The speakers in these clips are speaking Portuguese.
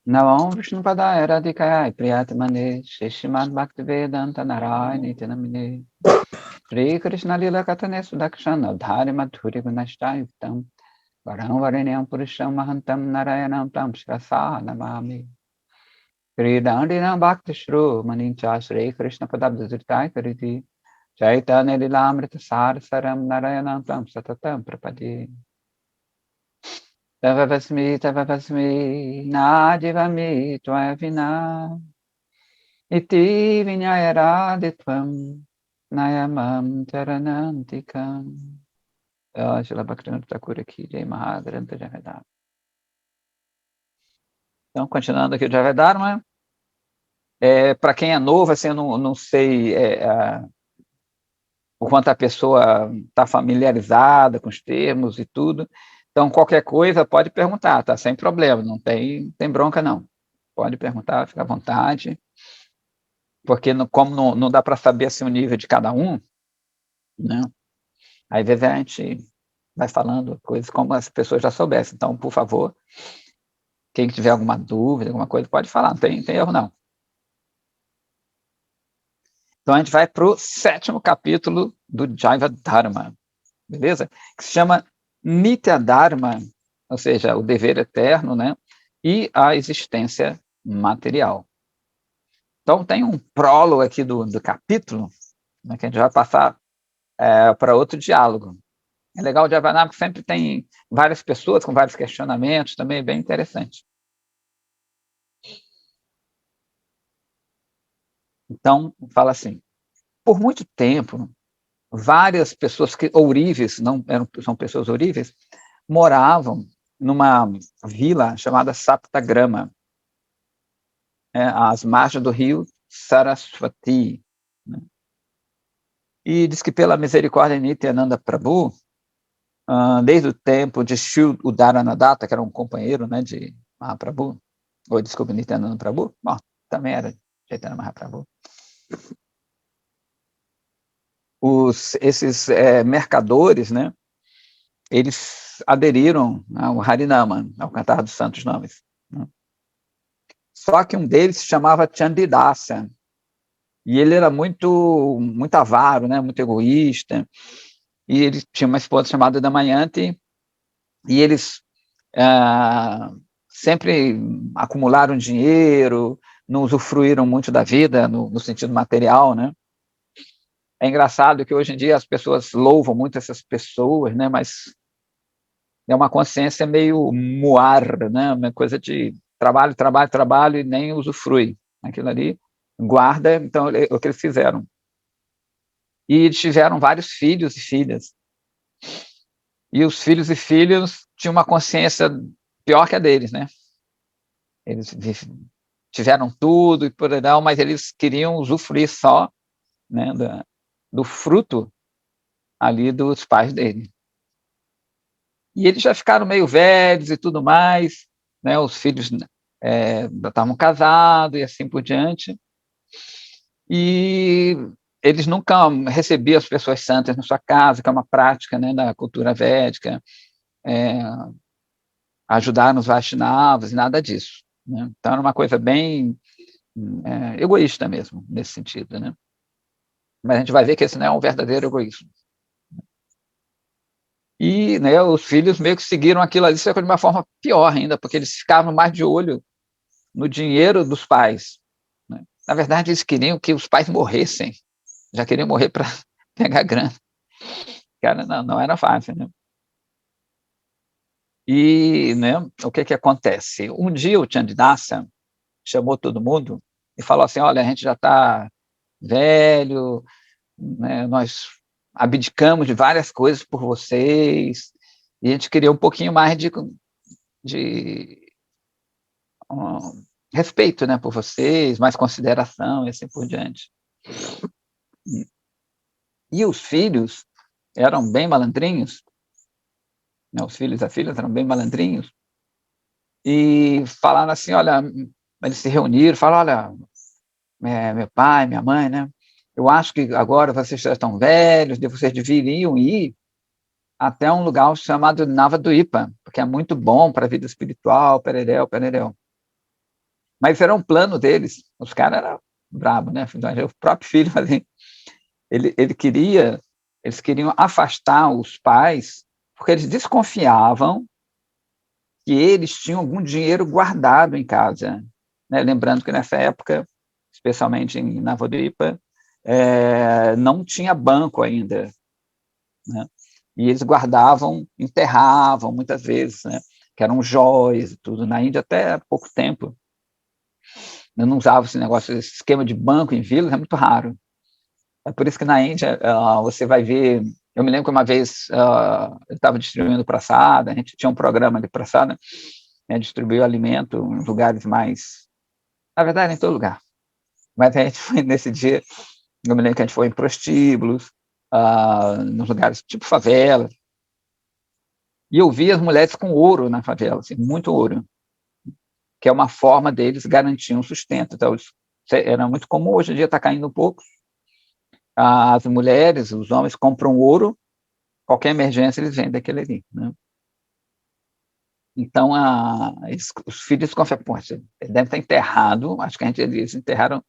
Namo Vishnupadaya Radhikaya Priyatamane Shishimad Bhaktivedanta Narayani Tinamine Shri Krishna Lila Katane Sudakshana Dhari Madhuri Gunashtayuktam Varam Varenyam Purusham Mahantam Narayanam Tam Shirasa Namami Shri Dandina Bhakti Shru Manincha Shri Krishna Padabdhiritai Kariti Chaitanya Lilamrita Sarsaram Narayanam Tam Satatam Prapadi Tavavasmi Nadivami Tvayavina Iti Vinyayaraditvam Nayamam Charanantikam. Shila Bhaktivinoda Thakur aqui, Jai Mahadranta Javedar. Então, continuando aqui o Javedar, para quem é novo, assim, eu não sei o quanto a pessoa está familiarizada com os termos e tudo. Então, qualquer coisa pode perguntar, tá? Sem problema, não tem bronca, não. Pode perguntar, fica à vontade. Porque como não dá para saber assim, o nível de cada um, né? Aí, às vezes, a gente vai falando coisas como as pessoas já soubessem. Então, por favor, quem tiver alguma dúvida, alguma coisa, pode falar, não tem erro, não. Então, a gente vai para o 7º capítulo do Jaiva Dharma, beleza? Que se chama Nitya Dharma, ou seja, o dever eterno, né? E a existência material. Então, tem um prólogo aqui do capítulo, né, que a gente vai passar para outro diálogo. É legal o Javanam, que sempre tem várias pessoas com vários questionamentos, também é bem interessante. Então, fala assim, por muito tempo, várias pessoas ouríveis, são pessoas ouríveis, moravam numa vila chamada Saptagrama, às margens do rio Saraswati. Né? E diz que pela misericórdia de Nityananda Prabhu, desde o tempo de Shri Udaranadatta, que era um companheiro, né, de Mahaprabhu, ou desculpa, Nityananda Prabhu, bom, também era Chaitanya Mahaprabhu, esses mercadores, né, eles aderiram ao Harinama, ao Cantar dos Santos Nomes. Né? Só que um deles se chamava Chandidasa, e ele era muito avaro, né, muito egoísta, e ele tinha uma esposa chamada Damayanti, e eles sempre acumularam dinheiro, não usufruíram muito da vida no sentido material, né? É engraçado que hoje em dia as pessoas louvam muito essas pessoas, né? Mas é uma consciência meio muar, né? Uma coisa de trabalho, trabalho, trabalho e nem usufrui. Aquilo ali guarda, então é o que eles fizeram. E eles tiveram vários filhos e filhas. E os filhos e filhas tinham uma consciência pior que a deles, né? Eles tiveram tudo e por aí, mas eles queriam usufruir só, né, do fruto ali dos pais dele. E eles já ficaram meio velhos e tudo mais, né, os filhos estavam casados e assim por diante, e eles nunca recebiam as pessoas santas na sua casa, que é uma prática, né, da cultura védica, ajudar nos Vaishnavas e nada disso. Né? Então era uma coisa bem egoísta mesmo, nesse sentido, né? Mas a gente vai ver que esse não é um verdadeiro egoísmo. E, né, os filhos meio que seguiram aquilo ali, só que de uma forma pior ainda, porque eles ficavam mais de olho no dinheiro dos pais. Né? Na verdade, eles queriam que os pais morressem, já queriam morrer para pegar grana. Cara, não era fácil, né? E, né, o que acontece? Um dia o Chandidasa chamou todo mundo e falou assim, olha, a gente já está velho, né, nós abdicamos de várias coisas por vocês, e a gente queria um pouquinho mais de respeito, né, por vocês, mais consideração e assim por diante. E os filhos eram bem malandrinhos, né, os filhos e as filhas eram bem malandrinhos, e falaram assim, olha, eles se reuniram, falaram, olha, meu pai, minha mãe, né, eu acho que agora vocês já estão velhos, vocês deveriam ir até um lugar chamado Navaduipa, porque é muito bom para a vida espiritual, pererel, pererel. Mas era um plano deles, os caras eram bravos, né? O próprio filho, assim, eles queriam afastar os pais, porque eles desconfiavam que eles tinham algum dinheiro guardado em casa, né? Lembrando que nessa época, especialmente em Navodipa, não tinha banco ainda, né? E eles guardavam, enterravam muitas vezes, né? Que eram joias e tudo. Na Índia, até há pouco tempo, eu não usava esse negócio, esse esquema de banco em vilas, é muito raro. É por isso que na Índia você vai ver. Eu me lembro que uma vez eu estava distribuindo praçada, a gente tinha um programa de praçada, né, distribuiu alimento em lugares mais. Na verdade, em todo lugar. Mas a gente foi nesse dia, eu me lembro que a gente foi em prostíbulos, nos lugares tipo favela, e eu vi as mulheres com ouro na favela, assim, muito ouro, que é uma forma deles garantir um sustento. Então, era muito comum, hoje em dia está caindo um pouco. As mulheres, os homens compram ouro, qualquer emergência eles vendem aquele ali, né? Então, os filhos confiam, pô, ele deve estar enterrado, acho que eles enterraram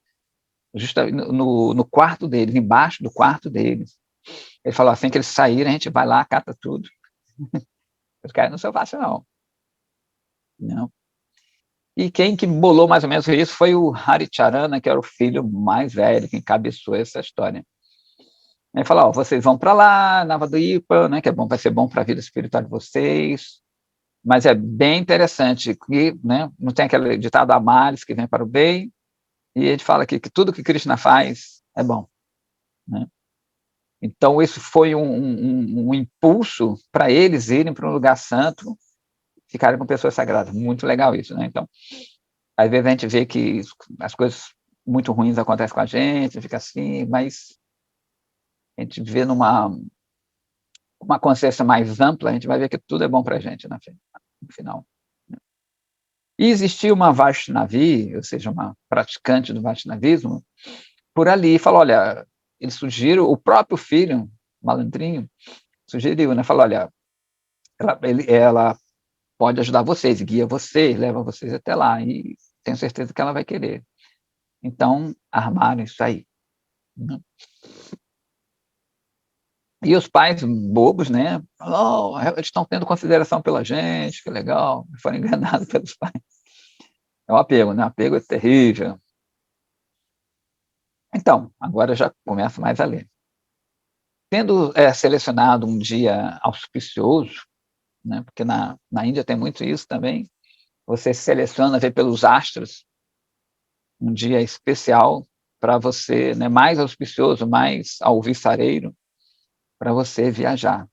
justamente no quarto deles, embaixo do quarto deles. Ele falou assim que eles saírem, a gente vai lá, cata tudo. Os caras não são fácil, não. E quem que bolou mais ou menos isso foi o Haricharana, que era o filho mais velho, que encabeçou essa história. Ele falou, vocês vão para lá, Navadvipa, né, que vai ser bom para a vida espiritual de vocês, mas é bem interessante que, né, não tem aquele ditado a males que vem para o bem, e ele fala que tudo que Krishna faz é bom, né? Então, isso foi um impulso para eles irem para um lugar santo, ficarem com pessoas sagradas. Muito legal isso, né? Então, às vezes a gente vê que as coisas muito ruins acontecem com a gente, fica assim, mas a gente vê uma consciência mais ampla, a gente vai ver que tudo é bom para a gente, no final. E existia uma Vaishnavi, ou seja, uma praticante do Vaishnavismo, por ali, falou, olha, ele sugeriu, o próprio filho, malandrinho, sugeriu, né? Falou, olha, ela pode ajudar vocês, guia vocês, leva vocês até lá, e tenho certeza que ela vai querer. Então, armaram isso aí, né? E os pais bobos, né? Oh, eles estão tendo consideração pela gente, que legal, foram enganados pelos pais. É um apego, né? O apego é terrível. Então, agora já começo mais a ler. Tendo selecionado um dia auspicioso, né? Porque na Índia tem muito isso também, você seleciona, vê pelos astros, um dia especial para você, né? Mais auspicioso, mais alvissareiro, para você viajar.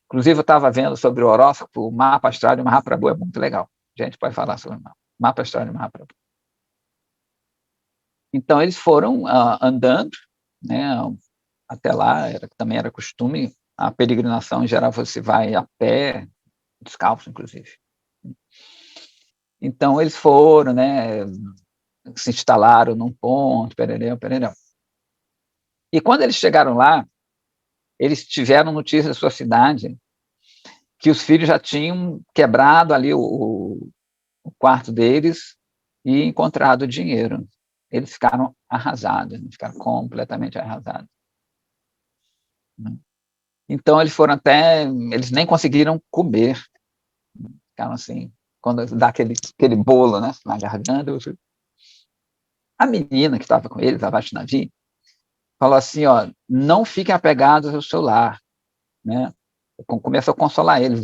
Inclusive, eu estava vendo sobre o horóscopo, o mapa astral de Mahaprabhu é muito legal. A gente pode falar sobre o mapa astral de Mahaprabhu. Então, eles foram andando, né, até lá, também era costume, a peregrinação, em geral, você vai a pé, descalço, inclusive. Então, eles foram, né, se instalaram num ponto, perereu. E quando eles chegaram lá, eles tiveram notícia da sua cidade que os filhos já tinham quebrado ali o quarto deles e encontrado dinheiro. Eles ficaram arrasados, ficaram completamente arrasados. Então, eles nem conseguiram comer. Ficaram assim, quando dá aquele bolo, né, na garganta. A menina que estava com eles, a Vaishnavi, falou assim, não fiquem apegados ao celular, né? Começou a consolar eles,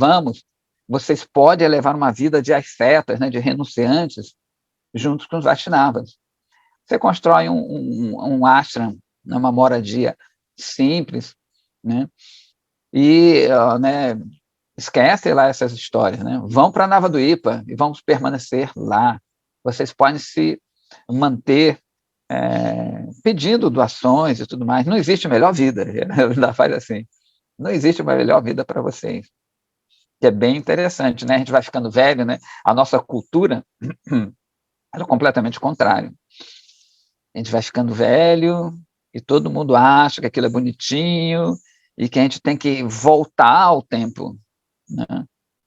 vocês podem levar uma vida de ascetas, né, de renunciantes, juntos com os Vaishnavas. Você constrói um ashram, uma moradia simples, né? E né, esquece lá essas histórias, né? Vão para Navadvipa e vamos permanecer lá. Vocês podem se manter pedindo doações e tudo mais. Não existe melhor vida. Ainda faz assim. Não existe uma melhor vida para vocês. Que é bem interessante, né? A gente vai ficando velho, né? A nossa cultura é completamente contrário. A gente vai ficando velho e todo mundo acha que aquilo é bonitinho e que a gente tem que voltar ao tempo, né?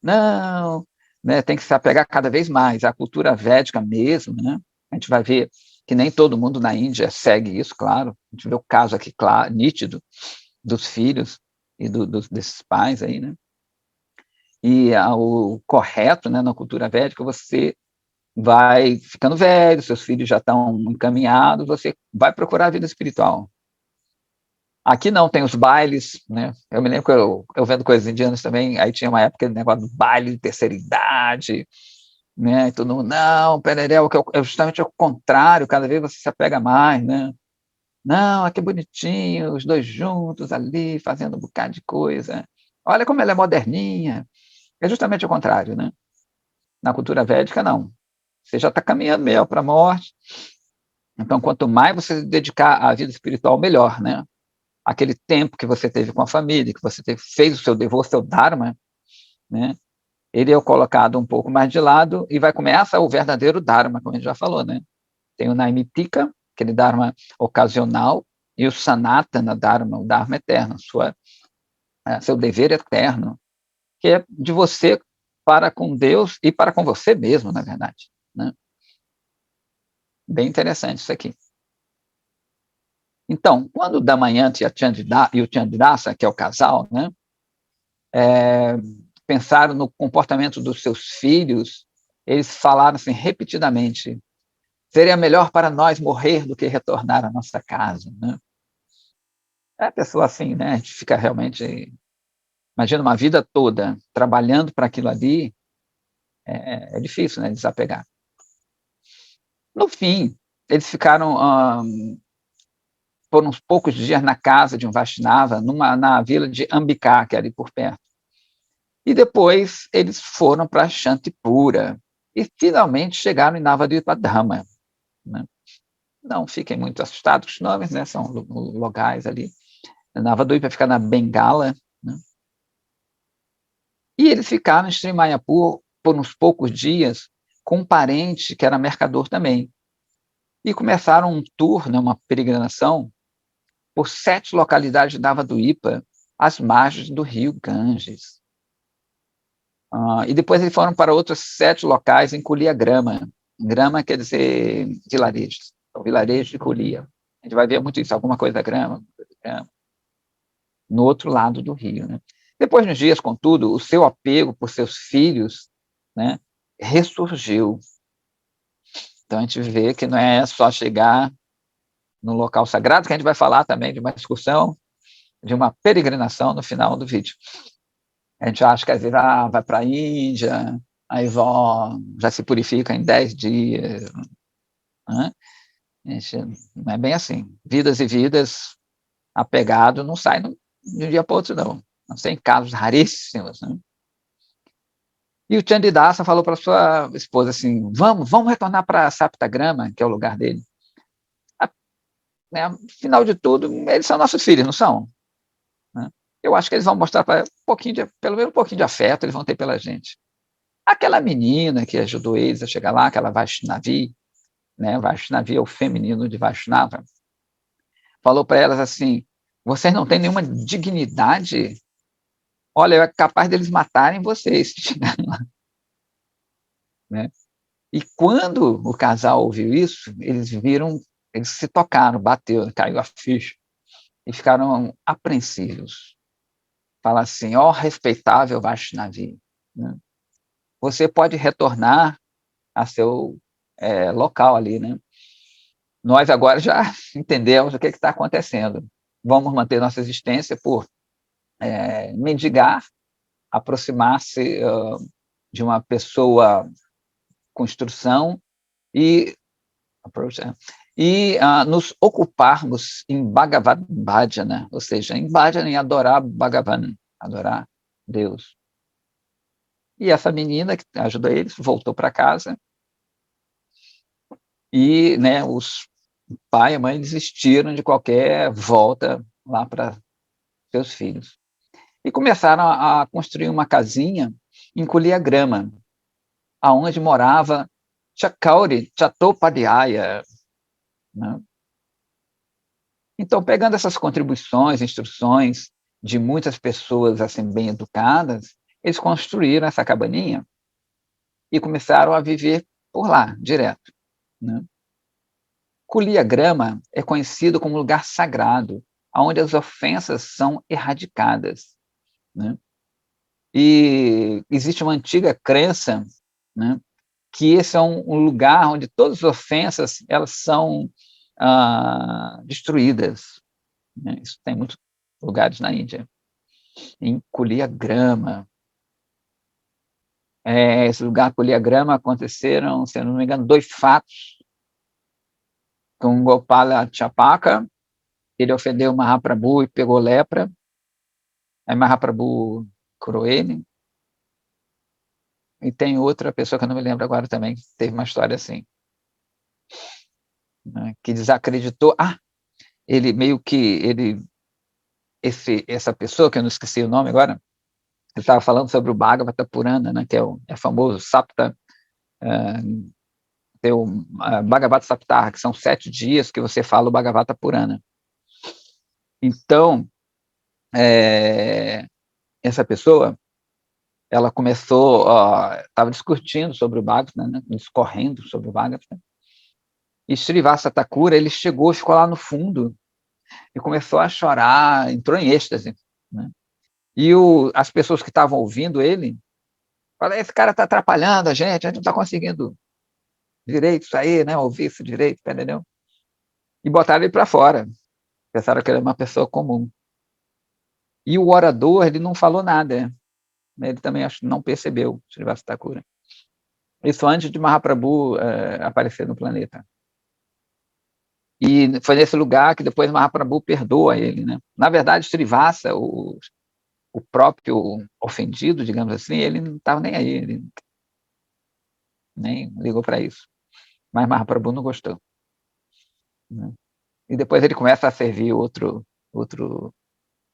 Não, né, tem que se apegar cada vez mais à cultura védica mesmo, né? A gente vai ver que nem todo mundo na Índia segue isso, claro. A gente vê o caso aqui, claro, nítido, dos filhos e desses pais aí, né? E o correto, né, na cultura védica, você vai ficando velho, seus filhos já estão encaminhados, você vai procurar a vida espiritual. Aqui não, tem os bailes, né? Eu me lembro que eu vendo coisas indianas também, aí tinha uma época de negócio do baile de terceira idade, né? E todo mundo, não, pererel, que é justamente o contrário, cada vez você se apega mais, né? Não, que bonitinho, os dois juntos ali, fazendo um bocado de coisa. Olha como ela é moderninha. É justamente o contrário, né? Na cultura védica, não. Você já está caminhando meio para a morte. Então, quanto mais você se dedicar à vida espiritual, melhor, né? Aquele tempo que você teve com a família, que você fez o seu dever, o seu dharma, né? Ele é colocado um pouco mais de lado e vai começar o verdadeiro dharma, como a gente já falou, né? Tem o naimitika, aquele dharma ocasional, e o sanatana dharma, o dharma eterno, seu dever eterno, que é de você para com Deus e para com você mesmo, na verdade, né? Bem interessante isso aqui. Então, quando o Damayanti e o Chandidasa, que é o casal, né, pensaram no comportamento dos seus filhos, eles falaram assim repetidamente: seria melhor para nós morrer do que retornar à nossa casa, né? É a pessoa assim, né? A gente fica realmente, imagina uma vida toda trabalhando para aquilo ali, é difícil, né? Desapegar. No fim, eles ficaram por uns poucos dias na casa de um Vaishnava, na vila de Ambika, que é ali por perto. E depois eles foram para Shantipura e finalmente chegaram em Navadvipadhama, né? Não fiquem muito assustados com os nomes, né? São locais ali. Navadvipa fica na Bengala, né? E eles ficaram em Sri Mayapur por uns poucos dias com um parente que era mercador também. E começaram um tour, né, uma peregrinação, por 7 localidades de Navadvipa, às margens do rio Ganges. E depois eles foram para outros 7 locais em Kulia Grama. Grama quer dizer vilarejos, o vilarejo de Kulia. A gente vai ver muito isso, alguma coisa da grama, no outro lado do rio, né? Depois, nos dias, contudo, o seu apego por seus filhos, né, ressurgiu. Então, a gente vê que não é só chegar no local sagrado, que a gente vai falar também de uma excursão, de uma peregrinação no final do vídeo. A gente acha que às vezes vai para a Índia, aí já se purifica em 10 dias. Né? Gente, não é bem assim. Vidas e vidas, apegado, não sai de um dia para outro, não. Não tem casos raríssimos. Né? E o Chandidasa falou para sua esposa assim: vamos retornar para Saptagrama, que é o lugar dele. Né? Afinal de tudo, eles são nossos filhos, não são? Né? Eu acho que eles vão mostrar pelo menos um pouquinho de afeto, eles vão ter pela gente. Aquela menina que ajudou eles a chegar lá, aquela Vaishnavi, né? Vaishnavi é o feminino de Vaishnava, falou para elas assim: vocês não têm nenhuma dignidade? Olha, é capaz deles matarem vocês. Né? E quando o casal ouviu isso, eles se tocaram, bateu, caiu a ficha, e ficaram apreensivos. Fala assim: ó, respeitável Vaishnavi, né? Você pode retornar a seu local ali, né? Nós agora já entendemos o que está acontecendo. Vamos manter nossa existência por mendigar, aproximar-se de uma pessoa com instrução e nos ocuparmos em Bhagavad Bhajana, ou seja, em Bhajana, em adorar Bhagavan, adorar Deus. E essa menina que ajuda eles voltou para casa e, né, os pai e mãe desistiram de qualquer volta lá para seus filhos. E começaram a construir uma casinha em Grama, aonde morava Chakauri Chattopadhyaya, né? Então, pegando essas contribuições, instruções de muitas pessoas assim bem educadas, eles construíram essa cabaninha e começaram a viver por lá, direto, né? Kuliagrama é conhecido como lugar sagrado, onde as ofensas são erradicadas, né? E existe uma antiga crença, né, que esse é um lugar onde todas as ofensas elas são destruídas, né? Isso tem muitos lugares na Índia. Em Kuliagrama, esse lugar Kuliagrama aconteceram, se eu não me engano, 2 fatos com Gopala Chapaka. Ele ofendeu Mahaprabhu e pegou lepra. Aí Mahaprabhu curou ele. E tem outra pessoa que eu não me lembro agora também, que teve uma história assim, né, que desacreditou. Ele meio que essa pessoa, que eu não esqueci o nome agora, ele estava falando sobre o Bhagavata Purana, né, que é famoso Sapta, tem o Bhagavata Saptaha, que são 7 dias que você fala o Bhagavata Purana. Então, essa pessoa, ela começou, estava discutindo sobre o Bhagavata, né, discorrendo sobre o Bhagavata, e Srivasa Thakura, ele chegou, ficou lá no fundo, e começou a chorar, entrou em êxtase, né? E as pessoas que estavam ouvindo ele, falaram, esse cara está atrapalhando a gente não está conseguindo direito isso aí, né, ouvir isso direito, entendeu? E botaram ele para fora, pensaram que ele era uma pessoa comum. E o orador, ele não falou nada, né? Ele também acho que não percebeu, Srivasa Thakura. Isso antes de Mahaprabhu aparecer no planeta. E foi nesse lugar que depois Mahaprabhu perdoa ele, né? Na verdade, Srivasa, o próprio ofendido, digamos assim, ele não estava nem aí, ele nem ligou para isso. Mas Mahaprabhu não gostou, né? E depois ele começa a servir outro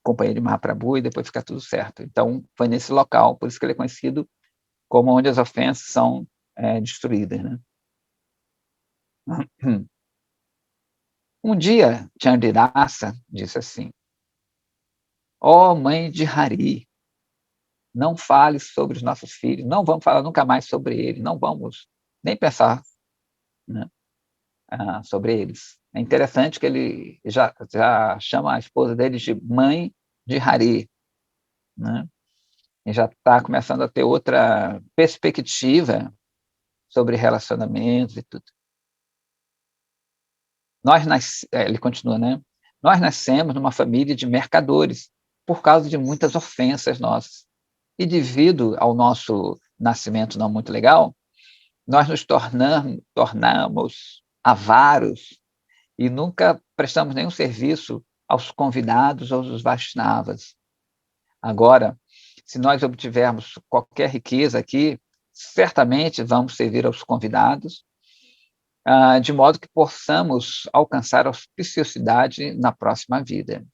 companheiro de Mahaprabhu e depois fica tudo certo. Então, foi nesse local, por isso que ele é conhecido como onde as ofensas são destruídas, né? Um dia, Chandirasa disse assim, mãe de Hari, não fale sobre os nossos filhos, não vamos falar nunca mais sobre eles, não vamos nem pensar, né, sobre eles. É interessante que ele já chama a esposa dele de mãe de Hari, né? E já está começando a ter outra perspectiva sobre relacionamentos e tudo. Ele continua, né? Nós nascemos numa família de mercadores por causa de muitas ofensas nossas. E devido ao nosso nascimento não muito legal, nós nos tornamos avaros e nunca prestamos nenhum serviço aos convidados ou aos Vaishnavas. Agora, se nós obtivermos qualquer riqueza aqui, certamente vamos servir aos convidados, de modo que possamos alcançar a auspiciosidade na próxima vida.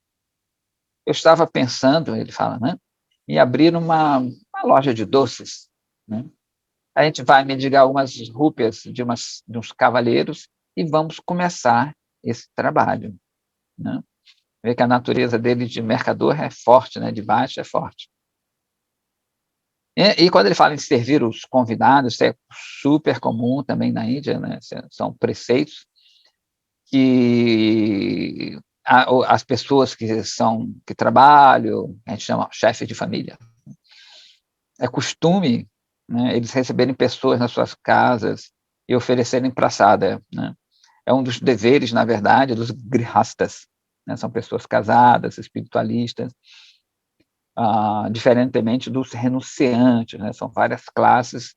Eu estava pensando, ele fala, né, em abrir uma loja de doces, né? A gente vai mendigar algumas rúpias de uns cavalheiros e vamos começar esse trabalho, né? Vê que a natureza dele de mercador é forte, né? De baixo é forte. E quando ele fala em servir os convidados, isso é super comum também na Índia, né? São preceitos que as pessoas que trabalham, a gente chama chefe de família, é costume, né, eles receberem pessoas nas suas casas e oferecerem praçada, né? É um dos deveres, na verdade, dos grihastas, né? São pessoas casadas, espiritualistas, diferentemente dos renunciantes, né? São várias classes,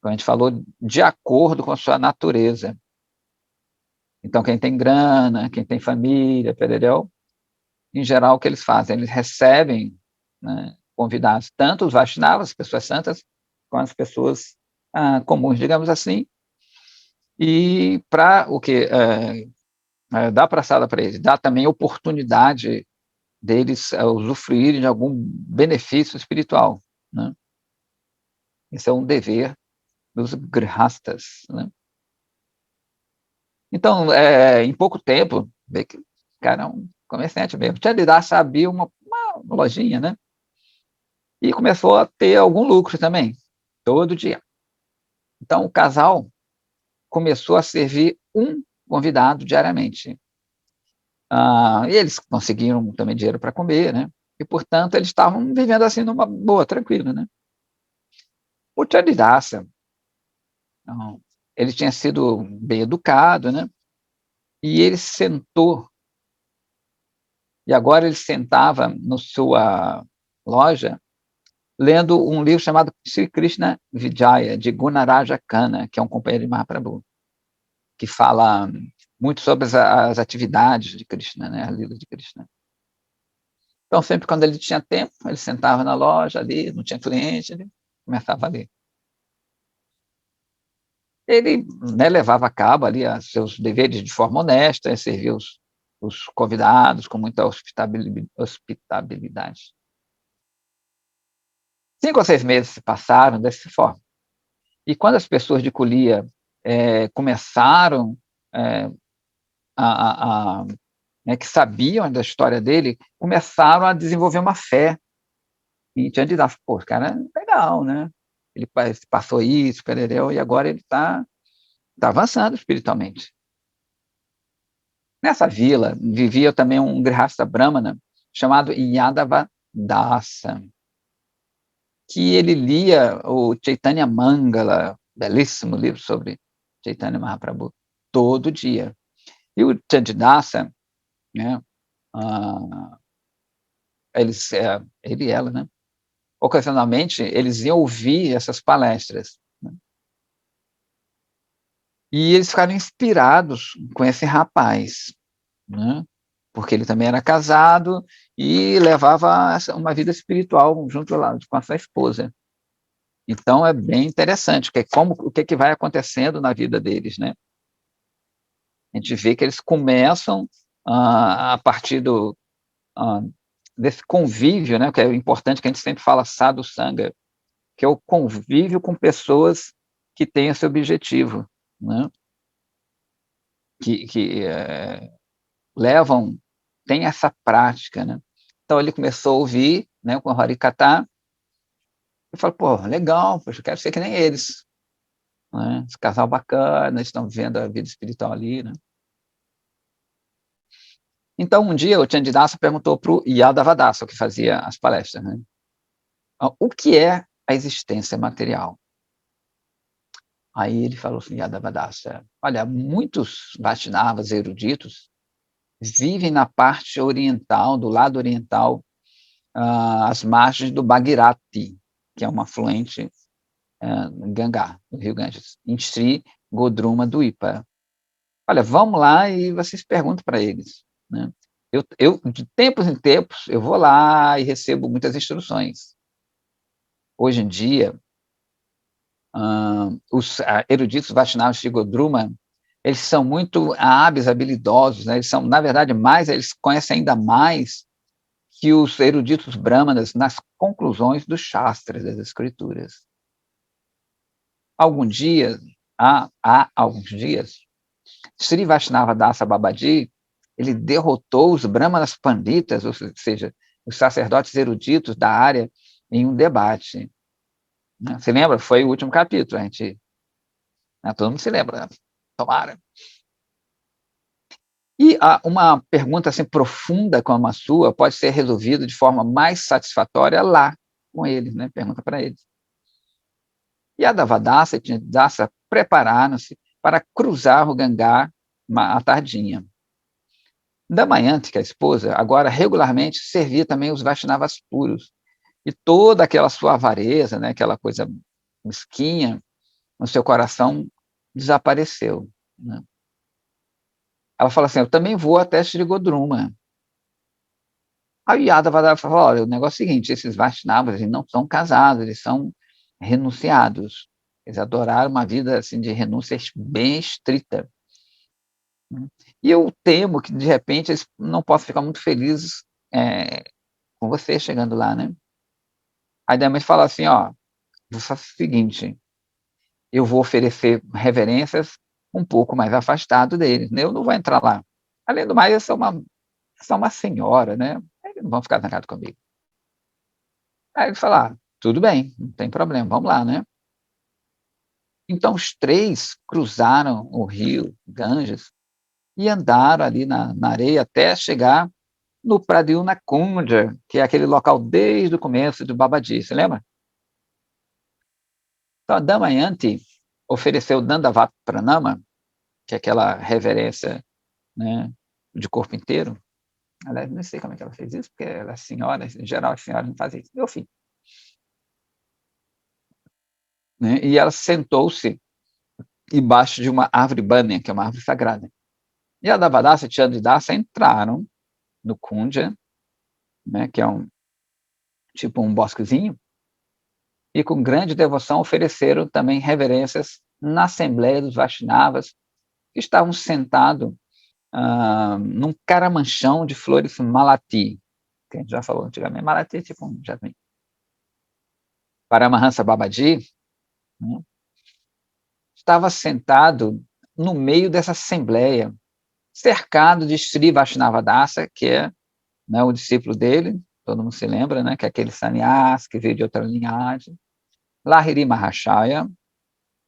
como a gente falou, de acordo com a sua natureza. Então, quem tem grana, quem tem família, entendeu? Em geral, o que eles fazem? Eles recebem, né, convidados, tanto os Vaishnavas, pessoas santas, quanto as pessoas comuns, digamos assim, e para o que dá praçada para eles, dá também oportunidade deles usufruírem de algum benefício espiritual, né? Esse é um dever dos grihastas, né? Então, em pouco tempo, vê que o cara é um comerciante mesmo. Chandidas abriu uma lojinha, né? E começou a ter algum lucro também, todo dia. Então, o casal começou a servir 1 convidado diariamente. E eles conseguiram também dinheiro para comer, né? E, portanto, eles estavam vivendo assim numa boa, tranquila, né? O Chandidaça, ele tinha sido bem educado, né? E ele sentou, e agora ele sentava na sua loja, lendo um livro chamado Sri Krishna Vijaya, de Gunaraja Khanna, que é um companheiro de Mahaprabhu, que fala muito sobre as atividades de Krishna, né? As lidas de Krishna. Então, sempre quando ele tinha tempo, ele sentava na loja ali, não tinha cliente, ele começava ali. Ele, né, levava a cabo ali os seus deveres de forma honesta, servia os convidados com muita hospitabilidade. 5 ou 6 meses se passaram dessa forma. E quando as pessoas de Colia começaram né, que sabiam da história dele, começaram a desenvolver uma fé. E tinha de dar, pô, cara, legal, né? Ele passou isso, perereu, e agora ele está avançando espiritualmente. Nessa vila vivia também um grihasta brahmana chamado Yadava Dasa, que ele lia o Chaitanya Mangala, belíssimo livro sobre Chaitanya Mahaprabhu, todo dia. E o Chandidasa, né, ele e ela, né, ocasionalmente, eles iam ouvir essas palestras, né, e eles ficaram inspirados com esse rapaz, né, porque ele também era casado e levava uma vida espiritual junto lá com a sua esposa. Então é bem interessante, que o que vai acontecendo na vida deles, né? A gente vê que eles começam a partir desse convívio, né? Que é importante, que a gente sempre fala sadhu sangha, que é o convívio com pessoas que têm esse objetivo, né? Que tem essa prática, né? Então ele começou a ouvir, né, com o Harikata, e falou, pô, legal, poxa, eu quero ser que nem eles, né? Esse casal bacana, estão vivendo a vida espiritual ali, né? Então, um dia, o Chandidasa perguntou para o Yadavadasa, que fazia as palestras, né? O que é a existência material? Aí ele falou assim, Yadavadasa, olha, muitos Vaishnavas eruditos vivem na parte oriental, do lado oriental, às margens do Bhagirati, que é um afluente Gangá, do rio Ganges, em Sri Godruma Dwipa. Olha, vamos lá e vocês perguntam para eles, né? De tempos em tempos, eu vou lá e recebo muitas instruções. Hoje em dia, os eruditos Vaishnavas de Godruma, eles são muito hábeis, habilidosos, né? Eles são, na verdade, eles conhecem ainda mais que os eruditos brahmanas nas conclusões dos shastras, das escrituras. Há alguns dias, Sri Vaishnava Dasa Babaji, ele derrotou os brahmanas panditas, ou seja, os sacerdotes eruditos da área, em um debate. Você lembra? Foi o último capítulo, todo mundo se lembra, né? Tomara. E uma pergunta assim profunda como a sua pode ser resolvida de forma mais satisfatória lá com eles, né? Pergunta para eles. E a Davadasa e Chandidasa prepararam-se para cruzar o Gangá à tardinha. Da manhã, que a esposa agora regularmente servia também os Vaishnavas puros, e toda aquela sua avareza, né, aquela coisa mesquinha no seu coração desapareceu, né? Ela fala assim, eu também vou até Sri Godruma. Aí Yadavadava falou, olha, o negócio é o seguinte, esses Vaishnavas, eles não são casados, eles são renunciados. Eles adoraram uma vida assim, de renúncia bem estrita. E eu temo que, de repente, eles não possam ficar muito felizes com você chegando lá, né? Aí a mãe fala assim, ó, vou fazer o seguinte, eu vou oferecer reverências um pouco mais afastado deles, né? Eu não vou entrar lá. Além do mais, eu sou uma senhora, né? Eles não vão ficar zangados comigo. Aí ele fala, tudo bem, não tem problema, vamos lá, né? Então, os 3 cruzaram o rio Ganges e andaram ali na areia até chegar no Pradyumna Kunja, que é aquele local desde o começo de Babaji, você lembra? Então, a Damayanti ofereceu Dandavat Pranama, que é aquela reverência, né, de corpo inteiro. Aliás, não sei como é que ela fez isso, porque ela é senhora, em geral as senhoras não fazem isso. Meu filho. Né? E ela sentou-se embaixo de uma árvore banyan, que é uma árvore sagrada. E a Devadasa e Chandidasa entraram no Kunja, né, que é tipo um bosquezinho, e com grande devoção ofereceram também reverências na Assembleia dos Vaishnavas, que estavam sentados num caramanchão de flores malati, que a gente já falou antigamente. Malati é tipo um jasmim. Paramahansa Babaji, né, estava sentado no meio dessa assembleia, cercado de Sri Vaishnavadasa, que é, né, o discípulo dele, todo mundo se lembra, né, que é aquele sannyasi que veio de outra linhagem. Lahiri Mahashaya,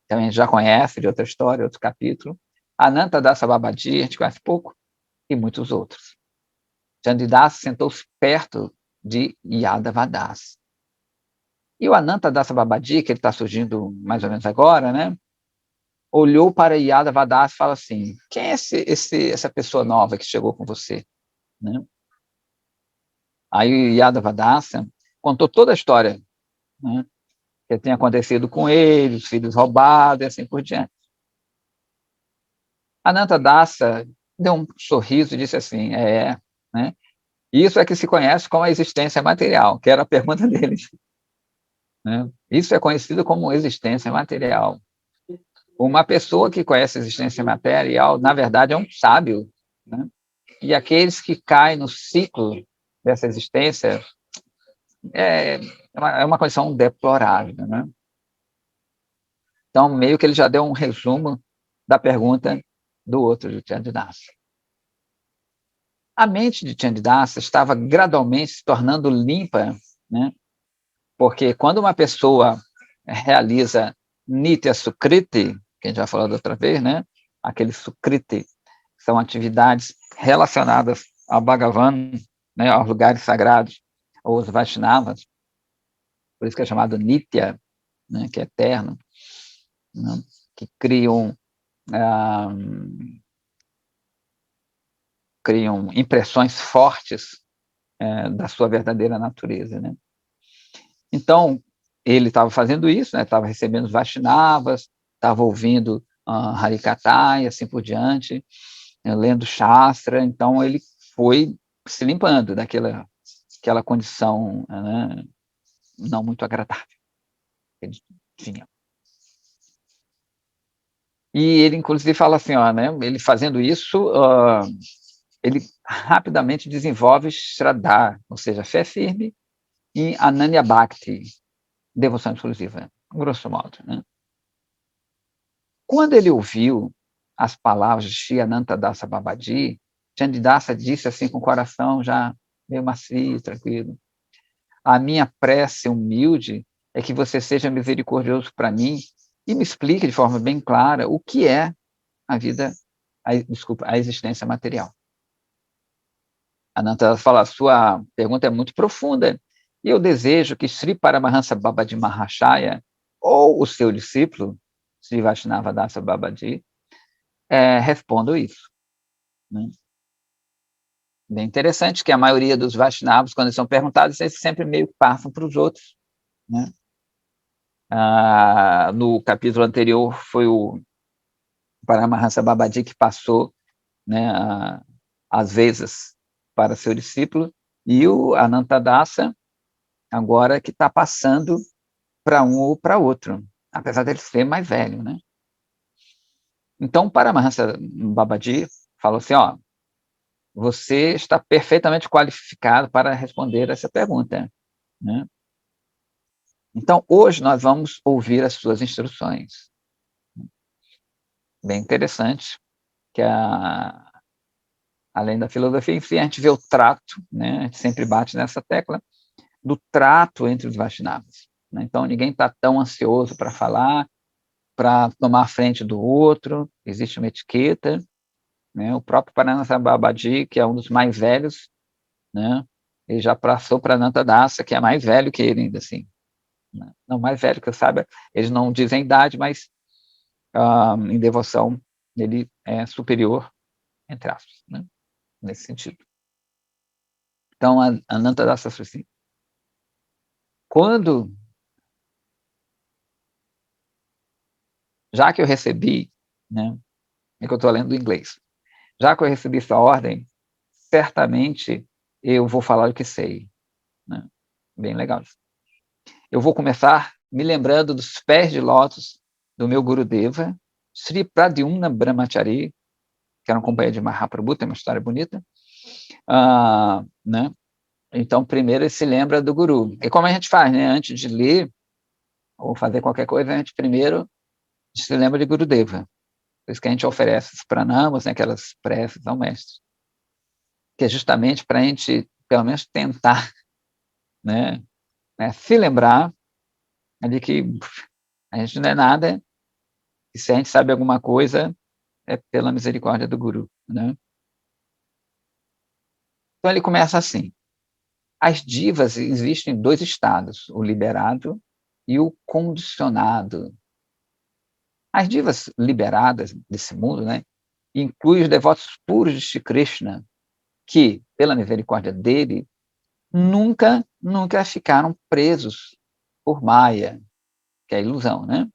também a gente já conhece de outra história, outro capítulo. Anantadasa Babaji, a gente conhece pouco, e muitos outros. Chandidasa sentou-se perto de Yadavadas. E o Anantadasa Babaji, que ele está surgindo mais ou menos agora, né, olhou para Yadavadas e falou assim: quem é essa pessoa nova que chegou com você? Né? Aí Yadavadasa contou toda a história, né, que tinha acontecido com ele, os filhos roubados e assim por diante. Anantadasa deu um sorriso e disse assim: né, isso é que se conhece como a existência material, que era a pergunta dele. Né? Isso é conhecido como existência material. Uma pessoa que conhece a existência material, na verdade, é um sábio. Né? E aqueles que caem no ciclo dessa existência é uma condição deplorável. Né? Então, meio que ele já deu um resumo da pergunta do outro, de Chandidasa. A mente de Chandidasa estava gradualmente se tornando limpa, né? Porque quando uma pessoa realiza Nitya Sukriti, que a gente já falou da outra vez, né? Aquele Sukriti são atividades relacionadas ao Bhagavan, né? Aos lugares sagrados, ou aos Vaishnavas, por isso que é chamado Nitya, né? Que é eterno, né? Que criam impressões fortes da sua verdadeira natureza, né? Então, ele estava fazendo isso, né? Estava recebendo os Vaishnavas, estava ouvindo Harikatha e assim por diante, lendo Shastra, então ele foi se limpando daquela condição, né, não muito agradável que ele tinha. E ele, inclusive, fala assim, né, ele fazendo isso, ele rapidamente desenvolve Shraddha, ou seja, fé firme, e Ananya Bhakti, devoção exclusiva, grosso modo. Né? Quando ele ouviu as palavras de Shri Anantadasa Babaji, Chandidasa disse assim com o coração já meio macio, tranquilo: a minha prece humilde é que você seja misericordioso para mim e me explique de forma bem clara o que é a vida, a existência material. Anantadasa fala: sua pergunta é muito profunda e eu desejo que Sri Paramahansa Babaji Mahashaya ou o seu discípulo, Sri Vaishnavadasa Babaji, respondam isso. Né? Bem interessante que a maioria dos Vaishnavas, quando eles são perguntados, eles sempre meio que passam para os outros. Né? No capítulo anterior, foi o Paramahansa Babaji que passou, né, as vezes para seu discípulo, e o Anantadasa, agora que está passando para um ou para outro, apesar dele ser mais velho. Né? Então, o Paramahansa Babaji falou assim: você está perfeitamente qualificado para responder essa pergunta. Né? Então, hoje nós vamos ouvir as suas instruções. Bem interessante, que além da filosofia em si, a gente vê o trato, né? A gente sempre bate nessa tecla, do trato entre os Vaishnavas. Né? Então, ninguém está tão ansioso para falar, para tomar a frente do outro, existe uma etiqueta, né? O próprio Paranasambhadji, que é um dos mais velhos, né? Ele já passou para Anantadasa, que é mais velho que ele ainda, assim. Né? Não mais velho que eu saiba, eles não dizem idade, mas em devoção ele é superior, entre aspas, né? Nesse sentido. Então, a Anantadasa assim, quando, já que eu recebi, né? É que eu estou lendo em inglês, já que eu recebi essa ordem, certamente eu vou falar o que sei, né? Bem legal isso. Eu vou começar me lembrando dos pés de lótus do meu Gurudeva, Sri Pradyumna Brahmachari, que era um companheiro de Mahaprabhu, tem uma história bonita, né? Então, primeiro ele se lembra do Guru. E como a gente faz, né? Antes de ler ou fazer qualquer coisa, a gente primeiro se lembra de Gurudeva. Por isso que a gente oferece os pranamas, né? Aquelas preces ao mestre, que é justamente para a gente, pelo menos, tentar, né? Se lembrar de que a gente não é nada, e se a gente sabe alguma coisa, é pela misericórdia do Guru, né? Então ele começa assim: as divas existem em dois estados, o liberado e o condicionado. As divas liberadas desse mundo, né, incluem os devotos puros de Shri Krishna, que, pela misericórdia dele, nunca ficaram presos por Maya, que é a ilusão, né?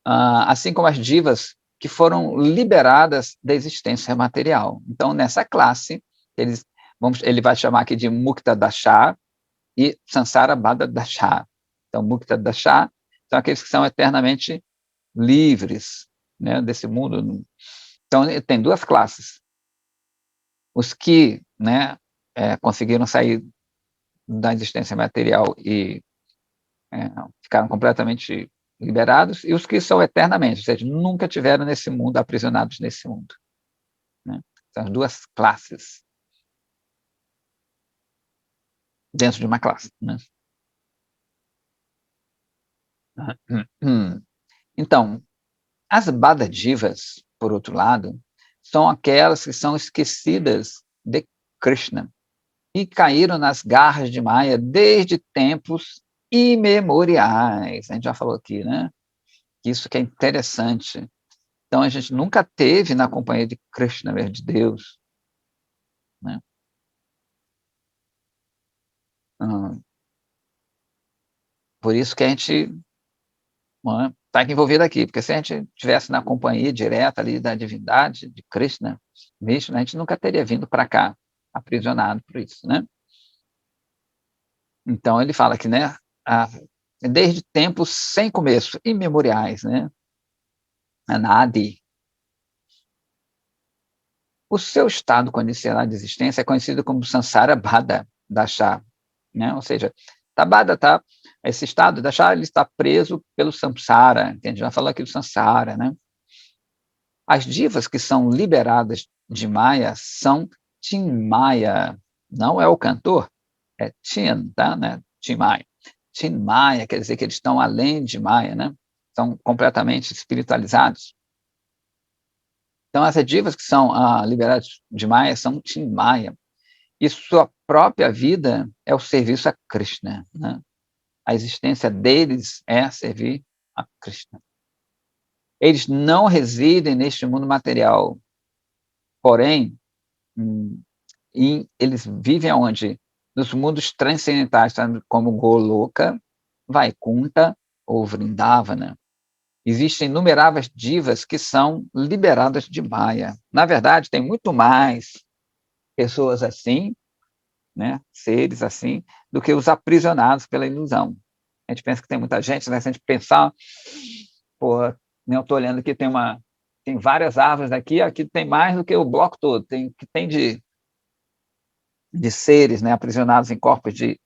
Assim como as divas que foram liberadas da existência material. Então, nessa classe, ele vai chamar aqui de Mukta Dasha e Sansara Bada Dasha. Então, Mukta Dasha são aqueles que são eternamente livres, né, desse mundo. Então, tem duas classes. Os que, né, conseguiram sair da existência material e ficaram completamente liberados, e os que são eternamente, ou seja, nunca tiveram nesse mundo, aprisionados nesse mundo. Né? São as duas classes dentro de uma classe. Né? Então, as Badadivas, por outro lado, são aquelas que são esquecidas de Krishna e caíram nas garras de Maya desde tempos imemoriais. A gente já falou aqui, né? Isso que é interessante. Então, a gente nunca teve na companhia de Krishna, de Deus. Né? Por isso que a gente está envolvido aqui, porque se a gente estivesse na companhia direta ali da divindade, de Krishna, Vishnu, a gente nunca teria vindo para cá, aprisionado por isso, né? Então, ele fala que, né, desde tempos sem começo, imemoriais, né? Anadi. O seu estado condicionado de existência é conhecido como Sansara Bada Dasha, né? Ou seja, Tabada tá, esse estado Dasha, ele está preso pelo Samsara, que a gente já falou aqui do Sansara, né? As divas que são liberadas de Maya são Tinmaya, não é o cantor, é Tin, tá? Né? Tinmaya. Tinmaya quer dizer que eles estão além de Maya, né? São completamente espiritualizados. Então, essas divas que são liberadas de Maya são Tinmaya. E sua própria vida é o serviço a Krishna. Né? A existência deles é servir a Krishna. Eles não residem neste mundo material, porém, eles vivem onde? Nos mundos transcendentais, como Goloka, Vaikunta ou Vrindavana. Existem inumeráveis divas que são liberadas de Maya. Na verdade, tem muito mais pessoas assim, né, seres assim, do que os aprisionados pela ilusão. A gente pensa que tem muita gente, né? Se a gente pensar, pô, eu estou olhando aqui, tem várias árvores aqui tem mais do que o bloco todo, que tem de seres, né, aprisionados em corpos de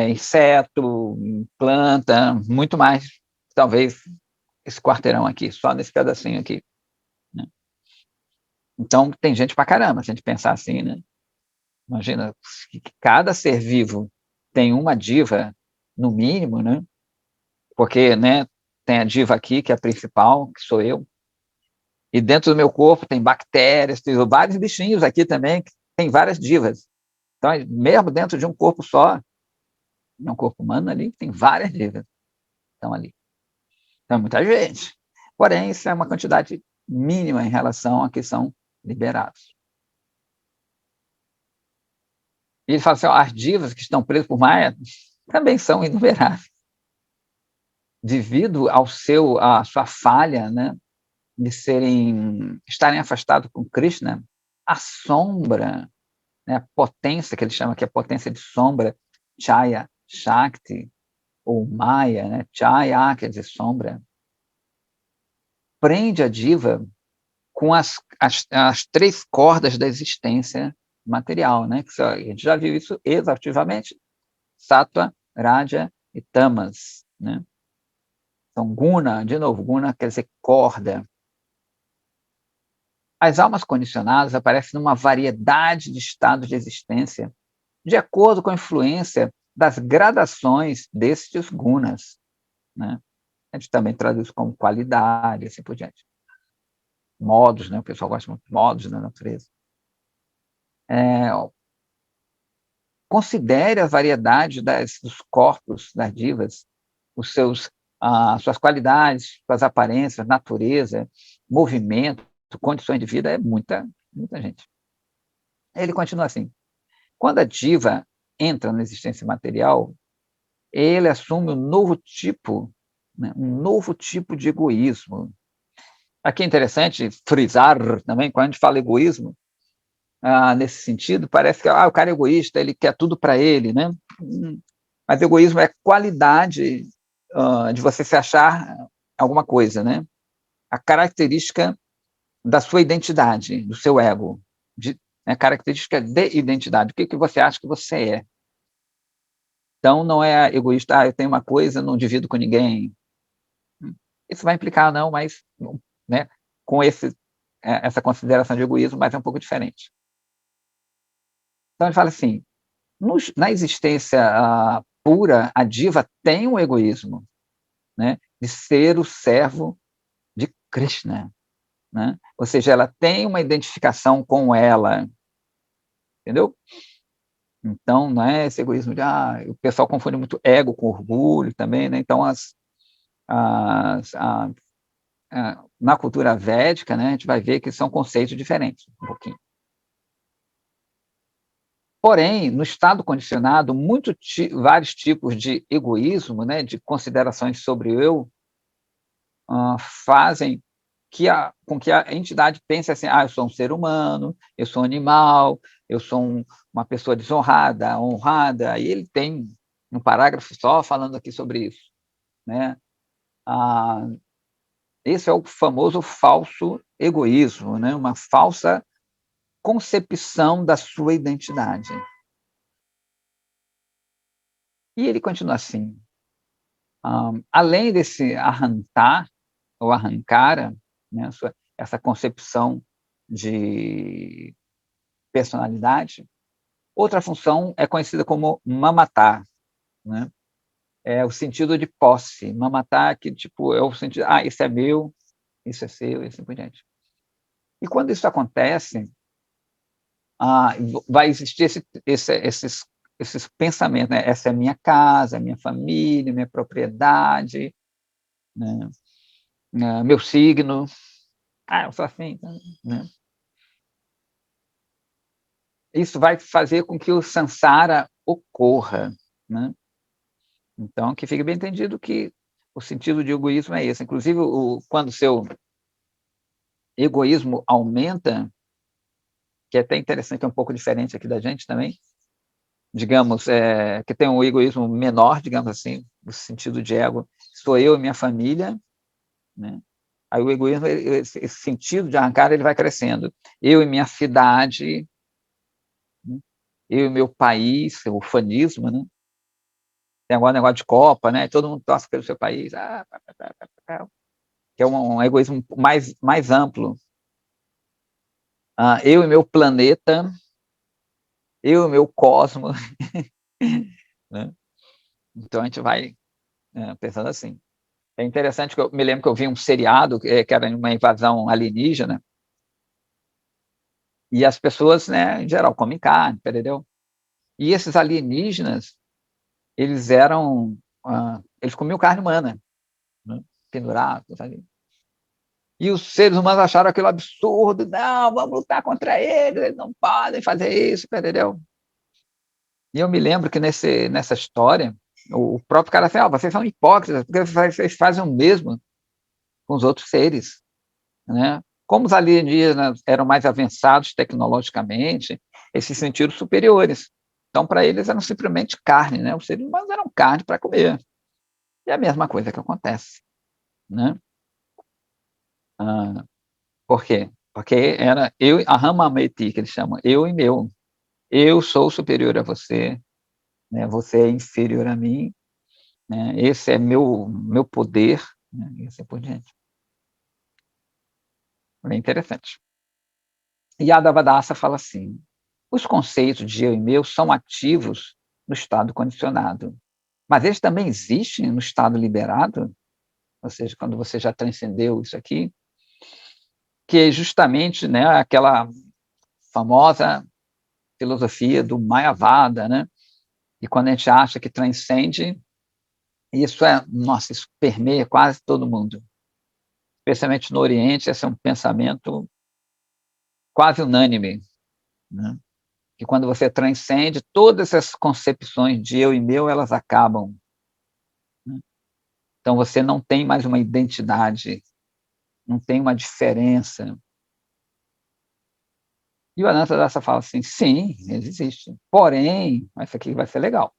inseto, planta, muito mais, talvez, esse quarteirão aqui, só nesse pedacinho aqui. Né? Então, tem gente pra caramba, se a gente pensar assim, né? Imagina, que cada ser vivo tem uma diva, no mínimo, né? Porque, né, tem a diva aqui, que é a principal, que sou eu, E dentro do meu corpo tem bactérias, tem vários bichinhos aqui também, que tem várias divas. Então, mesmo dentro de um corpo só, um corpo humano ali, tem várias divas que estão ali. Então, é muita gente. Porém, isso é uma quantidade mínima em relação a que são liberados. E ele fala assim, ó, as divas que estão presas por Maya também são inumeráveis. Devido à sua falha, né, de estarem afastados com Krishna, a sombra, né, a potência, que ele chama que é a potência de sombra, Chaya, Shakti, ou Maya, né, Chaya quer dizer sombra, prende a diva com as três cordas da existência material, né? Que a gente já viu isso exaustivamente, Sattva, Raja e Tamas, né? Então, Guna, de novo, Guna quer dizer corda. As almas condicionadas aparecem numa variedade de estados de existência, de acordo com a influência das gradações destes gunas, né? A gente também traduz como qualidade, assim por diante. Modos, né? O pessoal gosta muito de modos na natureza. Considere a variedade dos corpos das divas, suas qualidades, suas aparências, natureza, movimento, condições de vida, é muita, muita gente. Ele continua assim, quando a diva entra na existência material, ele assume né, um novo tipo de egoísmo. Aqui é interessante frisar também, quando a gente fala egoísmo, nesse sentido, parece que o cara é egoísta, ele quer tudo para ele, né? Mas egoísmo é qualidade de você se achar alguma coisa, né? A característica da sua identidade, do seu ego, a característica de identidade, o que você acha que você é. Então, não é egoísta, eu tenho uma coisa, não divido com ninguém. Isso vai implicar, não, mas né, com essa consideração de egoísmo, mas é um pouco diferente. Então, ele fala assim, na existência pura, a diva tem um egoísmo, né, de ser o servo de Krishna, né? Ou seja, ela tem uma identificação com ela, entendeu? Então, não é esse egoísmo de, o pessoal confunde muito ego com orgulho também, né? Então, na cultura védica, né, a gente vai ver que são conceitos diferentes, um pouquinho. Porém, no estado condicionado, vários tipos de egoísmo, né, de considerações sobre o eu, fazem com que a entidade pense assim, eu sou um ser humano, eu sou um animal, eu sou uma pessoa desonrada, honrada, e ele tem um parágrafo só falando aqui sobre isso, né? Esse é o famoso falso egoísmo, né? Uma falsa concepção da sua identidade. E ele continua assim, além desse arrancar, ou arrancara, né, essa concepção de personalidade, outra função é conhecida como mamatar, né? É o sentido de posse. Mamatar, que tipo, é o sentido, isso é meu, isso é seu, e assim por diante. E quando isso acontece, vai existir esses pensamentos, né? Essa é a minha casa, a minha família, minha propriedade, né? Meu signo, eu sou assim, né? Isso vai fazer com que o samsara ocorra, né? Então, que fique bem entendido que o sentido de egoísmo é esse. Inclusive, quando o seu egoísmo aumenta, que é até interessante, é um pouco diferente aqui da gente também, digamos, que tem um egoísmo menor, digamos assim, no sentido de ego, sou eu e minha família, né? Aí o egoísmo, esse sentido de arrancar, ele vai crescendo. Eu e minha cidade, né? Eu e meu país, o ufanismo, né? Tem agora um negócio de Copa, né? Todo mundo torce pelo seu país, que é um egoísmo mais amplo. Eu e meu planeta, eu e meu cosmos, né? Então a gente vai pensando assim. É interessante que eu me lembro que eu vi um seriado que era uma invasão alienígena, e as pessoas, né, em geral, comem carne, entendeu? E esses alienígenas, eles eram, eles comiam carne humana, né, pendurados ali. E os seres humanos acharam aquilo absurdo, não, vamos lutar contra eles não podem fazer isso, entendeu? E eu me lembro que nessa história, o próprio cara falou, vocês são hipócritas, porque vocês fazem o mesmo com os outros seres, né? Como os alienígenas eram mais avançados tecnologicamente, eles se sentiram superiores. Então, para eles, eram simplesmente carne, né? Os seres humanos eram carne para comer. E é a mesma coisa que acontece, né? Por quê? Porque era eu, a Hamameti, que eles chamam, eu e meu. Eu sou superior a você, né? Você é inferior a mim, né? Esse é meu poder, né? E assim por diante. Bem interessante. E a Devadatta fala assim: os conceitos de eu e meu são ativos no estado condicionado, mas eles também existem no estado liberado, ou seja, quando você já transcendeu isso aqui, que é justamente, né, aquela famosa filosofia do Mayavada, né? E quando a gente acha que transcende, nossa, isso permeia quase todo mundo. Especialmente no Oriente, esse é um pensamento quase unânime, né? Que quando você transcende, todas essas concepções de eu e meu, elas acabam, né? Então você não tem mais uma identidade, não tem uma diferença. E o Anantadasa fala assim, sim, eles existem. Porém, isso aqui vai ser legal.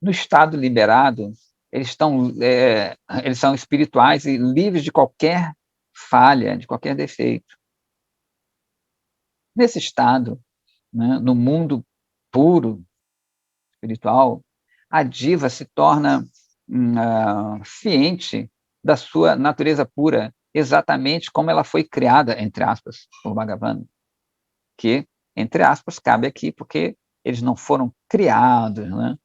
No estado liberado, eles são espirituais e livres de qualquer falha, de qualquer defeito. Nesse estado, né, no mundo puro, espiritual, a diva se torna ciente da sua natureza pura, exatamente como ela foi criada, entre aspas, por Bhagavan, que, entre aspas, cabe aqui, porque eles não foram criados, né,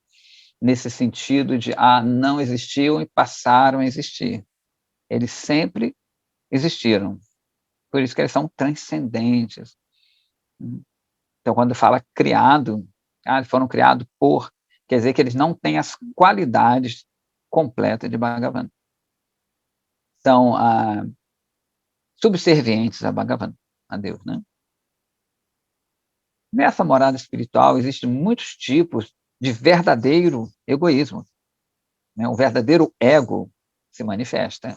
nesse sentido de, não existiam e passaram a existir. Eles sempre existiram. Por isso que eles são transcendentes. Então, quando fala criado, eles foram criados por, quer dizer que eles não têm as qualidades completas de Bhagavan. São subservientes a Bhagavan, a Deus, né? Nessa morada espiritual, existem muitos tipos de verdadeiro egoísmo, né? O verdadeiro ego se manifesta.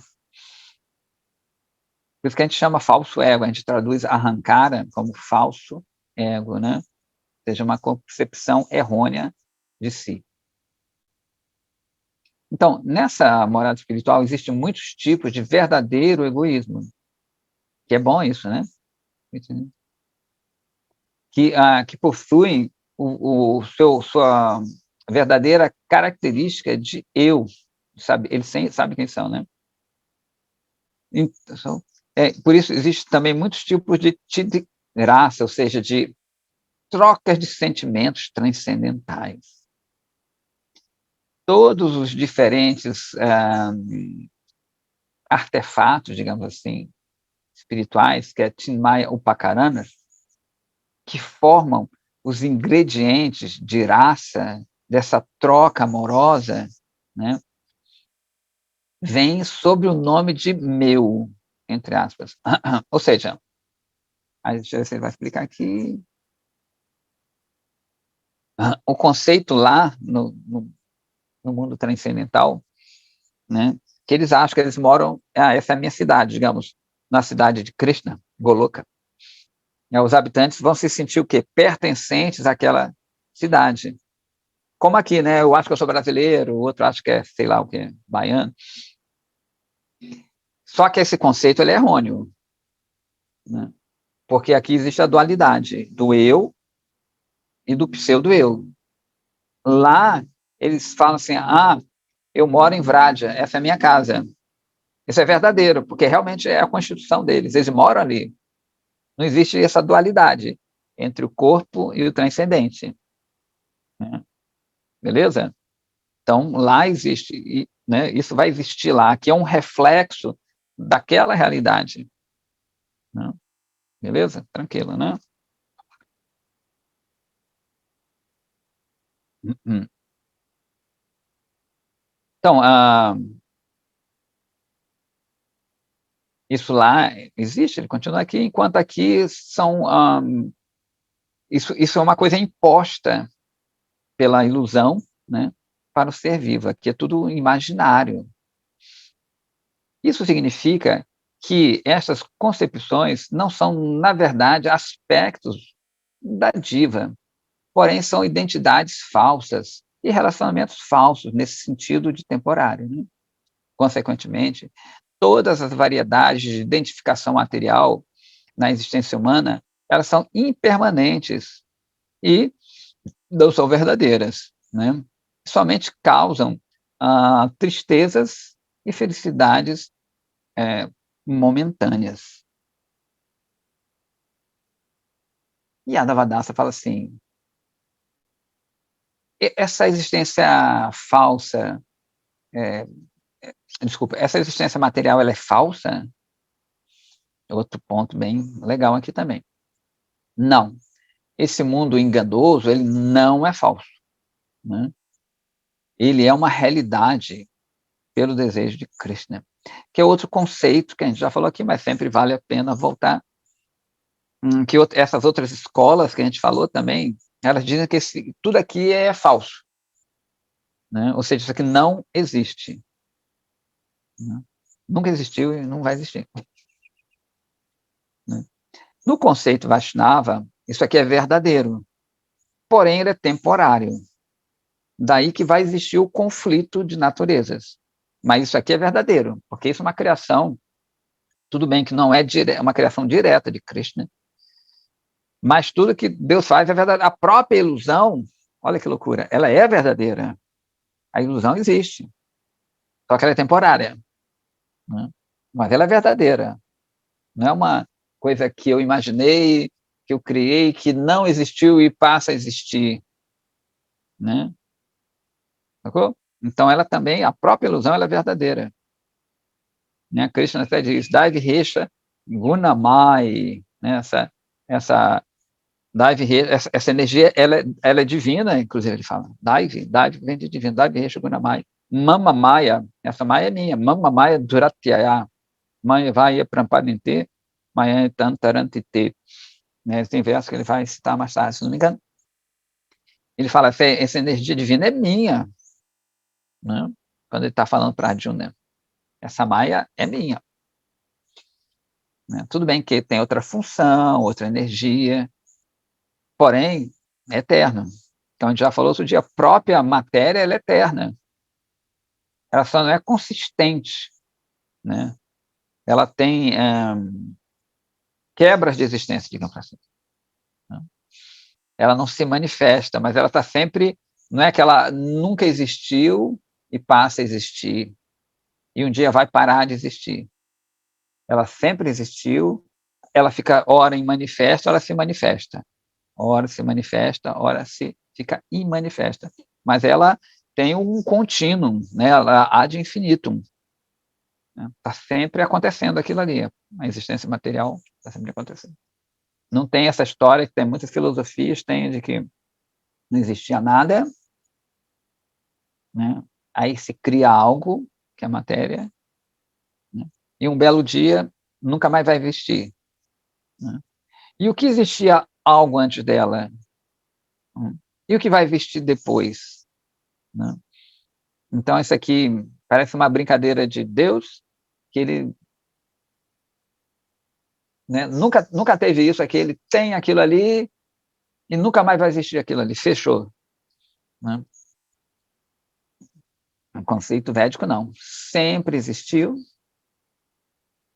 Por isso que a gente chama falso ego, a gente traduz ahankara como falso ego, né? Ou seja, uma concepção errônea de si. Então, nessa morada espiritual, existem muitos tipos de verdadeiro egoísmo, que é bom isso, né? Que possuem sua verdadeira característica de eu, sabe? Eles sabem quem são, né? Então, por isso, existe também muitos tipos de graça, ou seja, de trocas de sentimentos transcendentais. Todos os diferentes artefatos, digamos assim, espirituais, que é Tinmaya Upakarana, que formam os ingredientes de raça dessa troca amorosa, né, vem sob o nome de meu, entre aspas. Ou seja, a gente vai explicar aqui. O conceito lá no mundo transcendental, né, que eles acham que eles moram, essa é a minha cidade, digamos, na cidade de Krishna, Goloka. Os habitantes vão se sentir o quê? Pertencentes àquela cidade. Como aqui, né? Eu acho que eu sou brasileiro, o outro acha que é, sei lá o quê, baiano. Só que esse conceito ele é errôneo, né? Porque aqui existe a dualidade do eu e do pseudo-eu. Lá, eles falam assim, eu moro em Vraja, essa é a minha casa. Isso é verdadeiro, porque realmente é a constituição deles, eles moram ali. Não existe essa dualidade entre o corpo e o transcendente, né? Beleza? Então, lá existe, né? Isso vai existir lá, que é um reflexo daquela realidade. Né? Beleza? Tranquilo, né? Então, isso lá existe, ele continua aqui, enquanto aqui são... isso é uma coisa imposta pela ilusão, né, para o ser vivo. Aqui é tudo imaginário. Isso significa que essas concepções não são, na verdade, aspectos da diva, porém são identidades falsas e relacionamentos falsos, nesse sentido de temporário. Né? Consequentemente, todas as variedades de identificação material na existência humana, elas são impermanentes e não são verdadeiras, né? Somente causam tristezas e felicidades momentâneas. E a Devadatta fala assim, essa existência falsa, desculpa, essa existência material, ela é falsa? Outro ponto bem legal aqui também. Não, esse mundo enganoso, ele não é falso, né? Ele é uma realidade pelo desejo de Krishna, que é outro conceito que a gente já falou aqui, mas sempre vale a pena voltar, que essas outras escolas que a gente falou também, elas dizem que tudo aqui é falso, né? Ou seja, isso aqui não existe, né? Nunca existiu e não vai existir, né? No conceito Vaishnava, isso aqui é verdadeiro, porém ele é temporário, daí que vai existir o conflito de naturezas, mas isso aqui é verdadeiro, porque isso é uma criação, tudo bem que não é uma criação direta de Krishna, mas tudo que Deus faz é verdade. A própria ilusão, olha que loucura, ela é verdadeira. A ilusão existe, só que ela é temporária, né? Mas ela é verdadeira. Não é uma coisa que eu imaginei, que eu criei, que não existiu e passa a existir, né? Sacou? Então ela também, a própria ilusão, ela é verdadeira. Né? Krishna até diz, Daivi Resha Gunamai, né? Essa essa energia, ela é divina, inclusive ele fala, Daivi vem de divino, Daivi Resha Gunamai. Mama Maya, essa Maya é minha, Mama Maya Duratyaya, Maya Vaya Prampadinte, Maya Tantarantite. Né? Tem verso que ele vai citar mais tarde, se não me engano. Ele fala, essa energia divina é minha, né? Quando ele está falando para Arjuna, essa Maya é minha. Né? Tudo bem que tem outra função, outra energia, porém, é eterno. Então, a gente já falou outro dia, a própria matéria ela é eterna. Ela só não é consistente, né? Ela tem quebras de existência, digamos assim. Né? Ela não se manifesta, mas ela está sempre... Não é que ela nunca existiu e passa a existir, e um dia vai parar de existir. Ela sempre existiu, ela fica ora em manifesto, ela se manifesta. Ora se manifesta, ora se fica imanifesta. Mas ela tem um contínuo, né? Ela há de infinitum. Está sempre acontecendo aquilo ali. A existência material está sempre acontecendo. Não tem essa história que tem muitas filosofias, tem de que não existia nada, né? Aí se cria algo, que é a matéria, né? E um belo dia nunca mais vai existir. Né? E o que existia algo antes dela? E o que vai vestir depois? Né? Então, isso aqui parece uma brincadeira de Deus, que ele, né, nunca teve isso aqui, ele tem aquilo ali e nunca mais vai existir aquilo ali, fechou. Né? O conceito védico, não. Sempre existiu,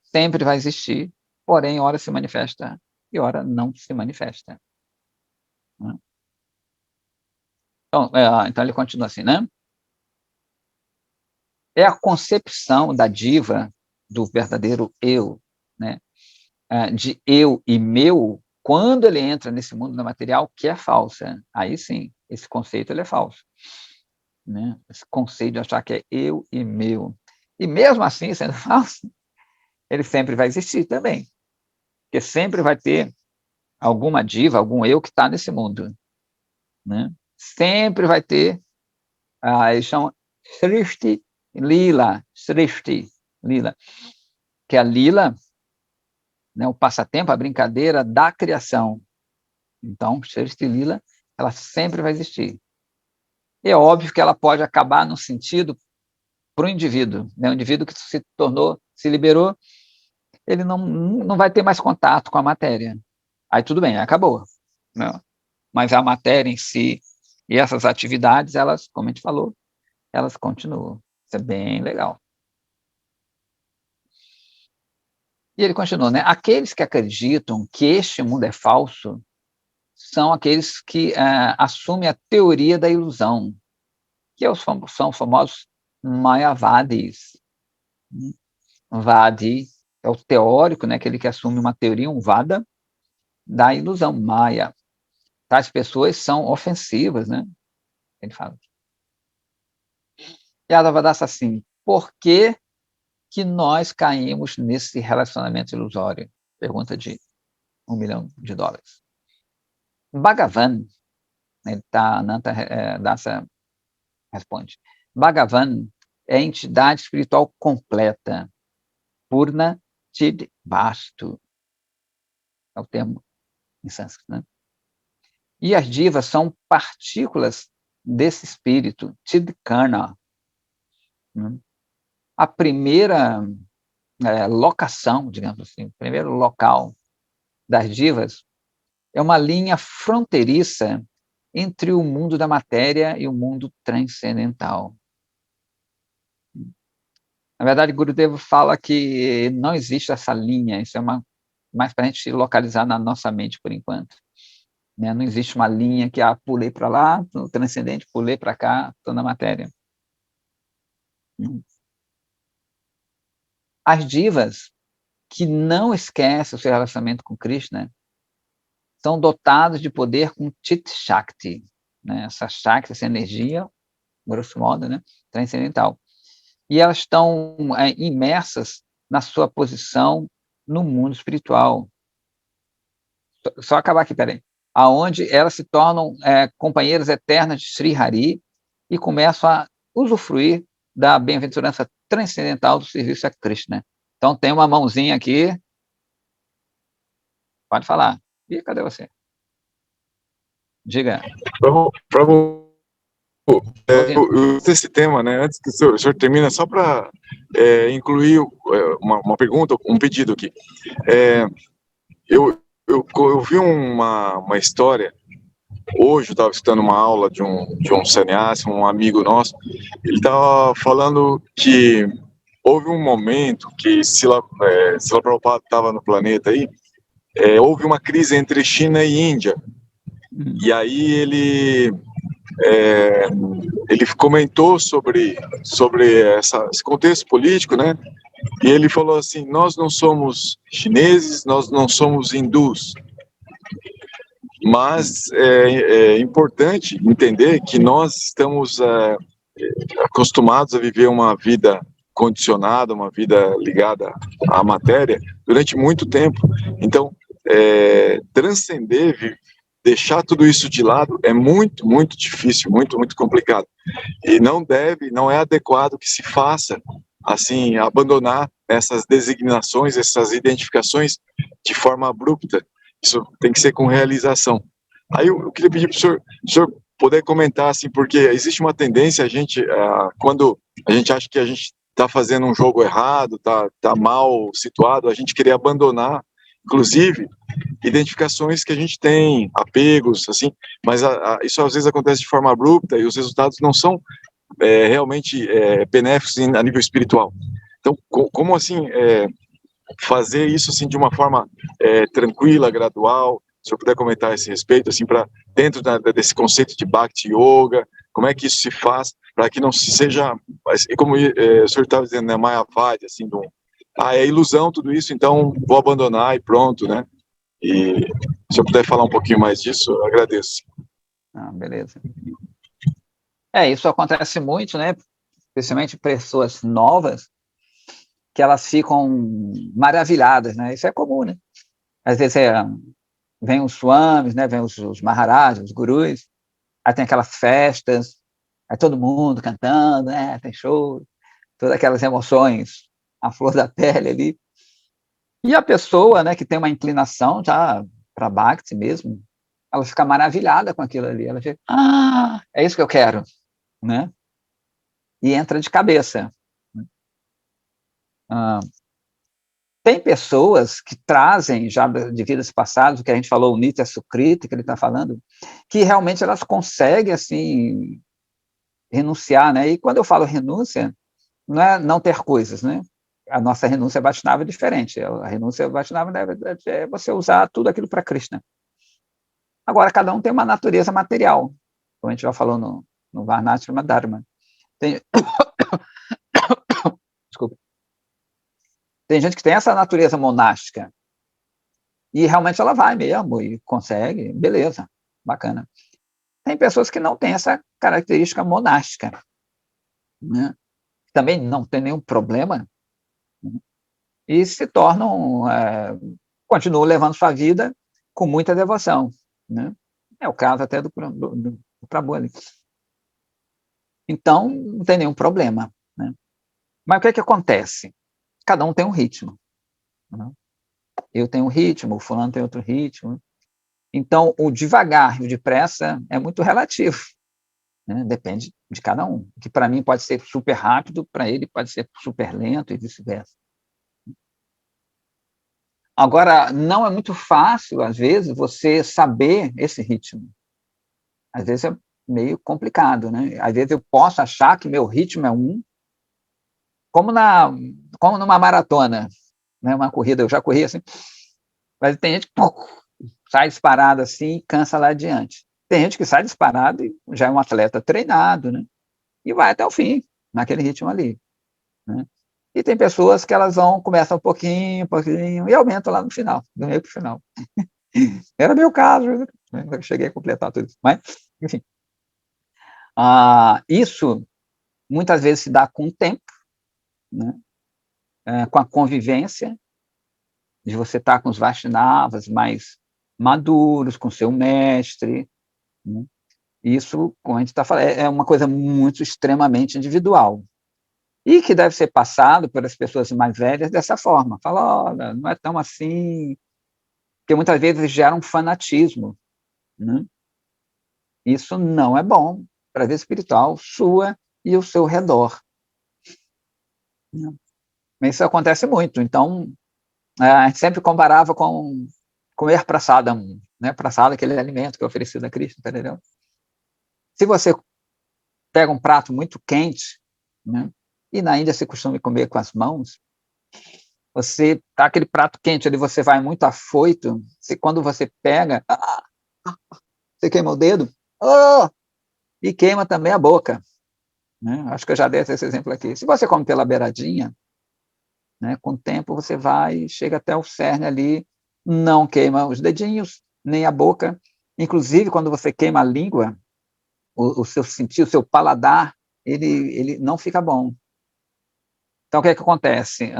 sempre vai existir, porém, ora se manifesta e ora não se manifesta. Né? Então, ele continua assim, né? É a concepção da diva do verdadeiro eu, né? De eu e meu, quando ele entra nesse mundo do material, que é falsa. Aí sim, esse conceito ele é falso. né? Esse conceito de achar que é eu e meu. E mesmo assim, sendo falso, ele sempre vai existir também. Porque sempre vai ter alguma diva, algum eu que está nesse mundo, né? Sempre vai ter, eles chamam Srishti Lila, que é a Lila, né, o passatempo, a brincadeira da criação. Então, Srishti Lila, ela sempre vai existir. É óbvio que ela pode acabar no sentido para o indivíduo, né? O indivíduo que se tornou, se liberou, ele não vai ter mais contato com a matéria. Aí tudo bem, acabou, né? Mas a matéria em si e essas atividades, elas, como a gente falou, elas continuam. Isso é bem legal. E ele continua, né? Aqueles que acreditam que este mundo é falso são aqueles que assumem a teoria da ilusão, que são os famosos Mayavadis. Vadi é o teórico, né? Aquele que assume uma teoria, um Vada, da ilusão, Maya. Tais pessoas são ofensivas, né? Ele fala. E ela vai dar assim, por que nós caímos nesse relacionamento ilusório? Pergunta de $1 milhão. Bhagavan, Ananta Dasa responde, Bhagavan é a entidade espiritual completa, Purna Chid Vastu, é o termo em sânscrito, né? E as divas são partículas desse espírito, Chidkarna. Né? A primeira locação, digamos assim, o primeiro local das divas é uma linha fronteiriça entre o mundo da matéria e o mundo transcendental. Na verdade, Gurudev fala que não existe essa linha, isso é mais para a gente localizar na nossa mente por enquanto. Né? Não existe uma linha que pulei para lá, no transcendente, pulei para cá, estou na matéria. As divas que não esquecem o seu relacionamento com Krishna são dotados de poder com Chit Shakti, né? Essa Shakti, essa energia, grosso modo, né? Transcendental. E elas estão imersas na sua posição no mundo espiritual. Só acabar aqui, peraí. Aonde elas se tornam companheiras eternas de Sri Hari e começam a usufruir da bem-aventurança transcendental do serviço a Krishna. Então, tem uma mãozinha aqui. Pode falar. Ih, cadê você? Diga. Esse tema, né? Antes que o senhor termine, só para incluir uma pergunta, um pedido aqui. Eu vi uma história. Hoje eu estava escutando uma aula de um sannyasi, um amigo nosso. Ele estava falando que houve um momento que Srila Prabhupada estava no planeta aí, houve uma crise entre China e Índia. E aí ele comentou sobre esse contexto político, né? E ele falou assim: nós não somos chineses, nós não somos hindus, mas é importante entender que nós estamos acostumados a viver uma vida condicionada, uma vida ligada à matéria durante muito tempo. Então, transcender, deixar tudo isso de lado é muito, muito difícil, muito, muito complicado. E não é adequado que se faça assim, abandonar essas designações, essas identificações de forma abrupta. Isso tem que ser com realização. Aí eu queria pedir para o senhor poder comentar, assim, porque existe uma tendência, quando a gente acha que a gente está fazendo um jogo errado, tá mal situado, a gente querer abandonar, inclusive, identificações que a gente tem, apegos, assim, mas isso às vezes acontece de forma abrupta e os resultados não são realmente benéficos a nível espiritual. Então, como assim fazer isso assim de uma forma tranquila, gradual? Se eu puder comentar a esse respeito, assim, para dentro desse conceito de Bhakti Yoga, como é que isso se faz para que não seja, como o senhor estava dizendo, né, Mayavadi, assim, é ilusão tudo isso, então vou abandonar e pronto, né? E se eu puder falar um pouquinho mais disso, eu agradeço. Beleza. Isso acontece muito, né? Especialmente pessoas novas, que elas ficam maravilhadas, né? Isso é comum, né? Às vezes vem os swamis, né? Vem os maharajas, os gurus, aí tem aquelas festas, aí todo mundo cantando, né? Tem show, todas aquelas emoções à flor da pele ali. E a pessoa, né, que tem uma inclinação já para Bhakti mesmo, ela fica maravilhada com aquilo ali. Ela fica, é isso que eu quero, né? E entra de cabeça. Tem pessoas que trazem já de vidas passadas, o que a gente falou, o Nitya Sukriti, que ele está falando, que realmente elas conseguem, assim, renunciar, né? E quando eu falo renúncia, não é não ter coisas, né? A nossa renúncia Vaishnava é diferente. A renúncia Vaishnava, na verdade, é você usar tudo aquilo para Krishna. Agora, cada um tem uma natureza material, como a gente já falou no Varnashrama Dharma. Tem... Desculpa. Tem gente que tem essa natureza monástica, e realmente ela vai mesmo, e consegue, beleza, bacana. Tem pessoas que não têm essa característica monástica, né? Também não tem nenhum problema, né? E se tornam, continuam levando sua vida com muita devoção, né? É o caso até do Prabhu ali. Então, não tem nenhum problema, né? Mas o que é que acontece? Cada um tem um ritmo, né? Eu tenho um ritmo, o fulano tem outro ritmo. Então, o devagar e o depressa é muito relativo, né? Depende de cada um. Que para mim pode ser super rápido, para ele pode ser super lento e vice-versa. Agora, não é muito fácil, às vezes, você saber esse ritmo. Às vezes é meio complicado, né? Às vezes eu posso achar que meu ritmo é como numa maratona, né? Uma corrida, eu já corri assim, mas tem gente que sai disparado assim e cansa lá adiante. Tem gente que sai disparado e já é um atleta treinado, né? E vai até o fim, naquele ritmo ali, né? E tem pessoas que elas começam um pouquinho, e aumentam lá no final, do meio para o final. Era meu caso, né? Eu cheguei a completar tudo isso. Mas, enfim. Isso muitas vezes se dá com o tempo, né? Com a convivência, de você estar com os Vaishnavas mais maduros, com seu mestre, né? Isso, como a gente está falando, é uma coisa muito extremamente individual. E que deve ser passado pelas pessoas mais velhas dessa forma. Fala, olha, não é tão assim, porque muitas vezes gera um fanatismo, né? Isso não é bom para a vida espiritual sua e o seu redor, né? Mas isso acontece muito. Então, a gente sempre comparava com comer prasadam, né? Prasada, aquele alimento que é oferecido a Cristo, entendeu? Se você pega um prato muito quente, né? E na Índia se costuma comer com as mãos, você tá aquele prato quente ali, você vai muito afoito, quando você pega, você queima o dedo, e queima também a boca, né? Acho que eu já dei esse exemplo aqui. Se você come pela beiradinha, né, com o tempo você vai, chega até o cerne ali, não queima os dedinhos, nem a boca, inclusive quando você queima a língua, o seu sentido, o seu paladar, ele não fica bom. Então, o que é que acontece?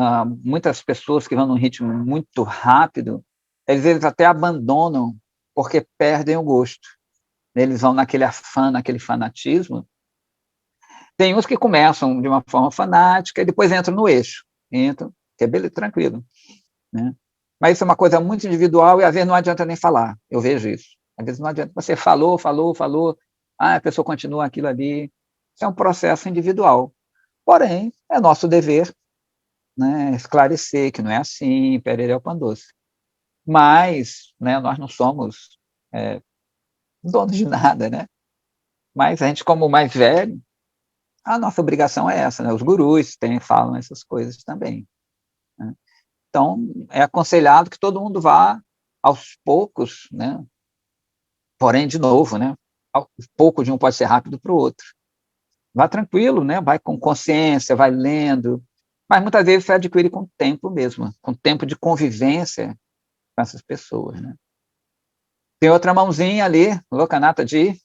Muitas pessoas que vão num ritmo muito rápido, eles até abandonam porque perdem o gosto. Eles vão naquele afã, naquele fanatismo. Tem uns que começam de uma forma fanática e depois entram no eixo. Entram, que é bem tranquilo, né? Mas isso é uma coisa muito individual e às vezes não adianta nem falar. Eu vejo isso. Às vezes não adianta. Você falou, a pessoa continua aquilo ali. Isso é um processo individual. Porém, é nosso dever, né, esclarecer que não é assim, perereu pandoce. Mas, né, nós não somos donos de nada, né? Mas a gente, como mais velho, a nossa obrigação é essa, né? Os gurus falam essas coisas também, né? Então, é aconselhado que todo mundo vá aos poucos, né? Porém, de novo, né? Ao pouco de um pode ser rápido para o outro. Vá tranquilo, né? Vai com consciência, vai lendo, mas muitas vezes você adquire com tempo mesmo, com tempo de convivência com essas pessoas, né? Tem outra mãozinha ali, Lokanatha Ji.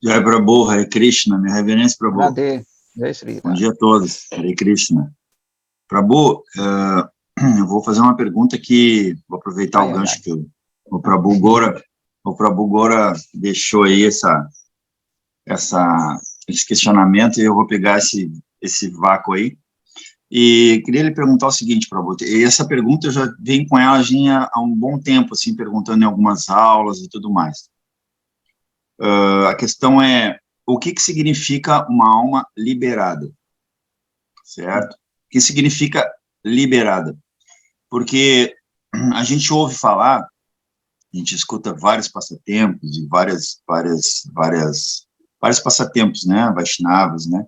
Jai Prabhu, Hare Krishna, minha reverência, Prabhu. Radhe, Jai Shri Bom Ram. dia a todos, Hare Krishna. Prabhu, eu vou fazer uma pergunta que, vou aproveitar Ai, o ai, gancho ai. que o Prabhu Gora deixou aí esse questionamento, e eu vou pegar esse vácuo aí. E queria lhe perguntar o seguinte, Prabhu, e essa pergunta eu já venho com ela já há um bom tempo, assim, perguntando em algumas aulas e tudo mais. A questão é, o que significa uma alma liberada? Certo? O que significa liberada? Porque a gente ouve falar, a gente escuta vários passatempos e vários passatempos, né, Vaishnavas, né,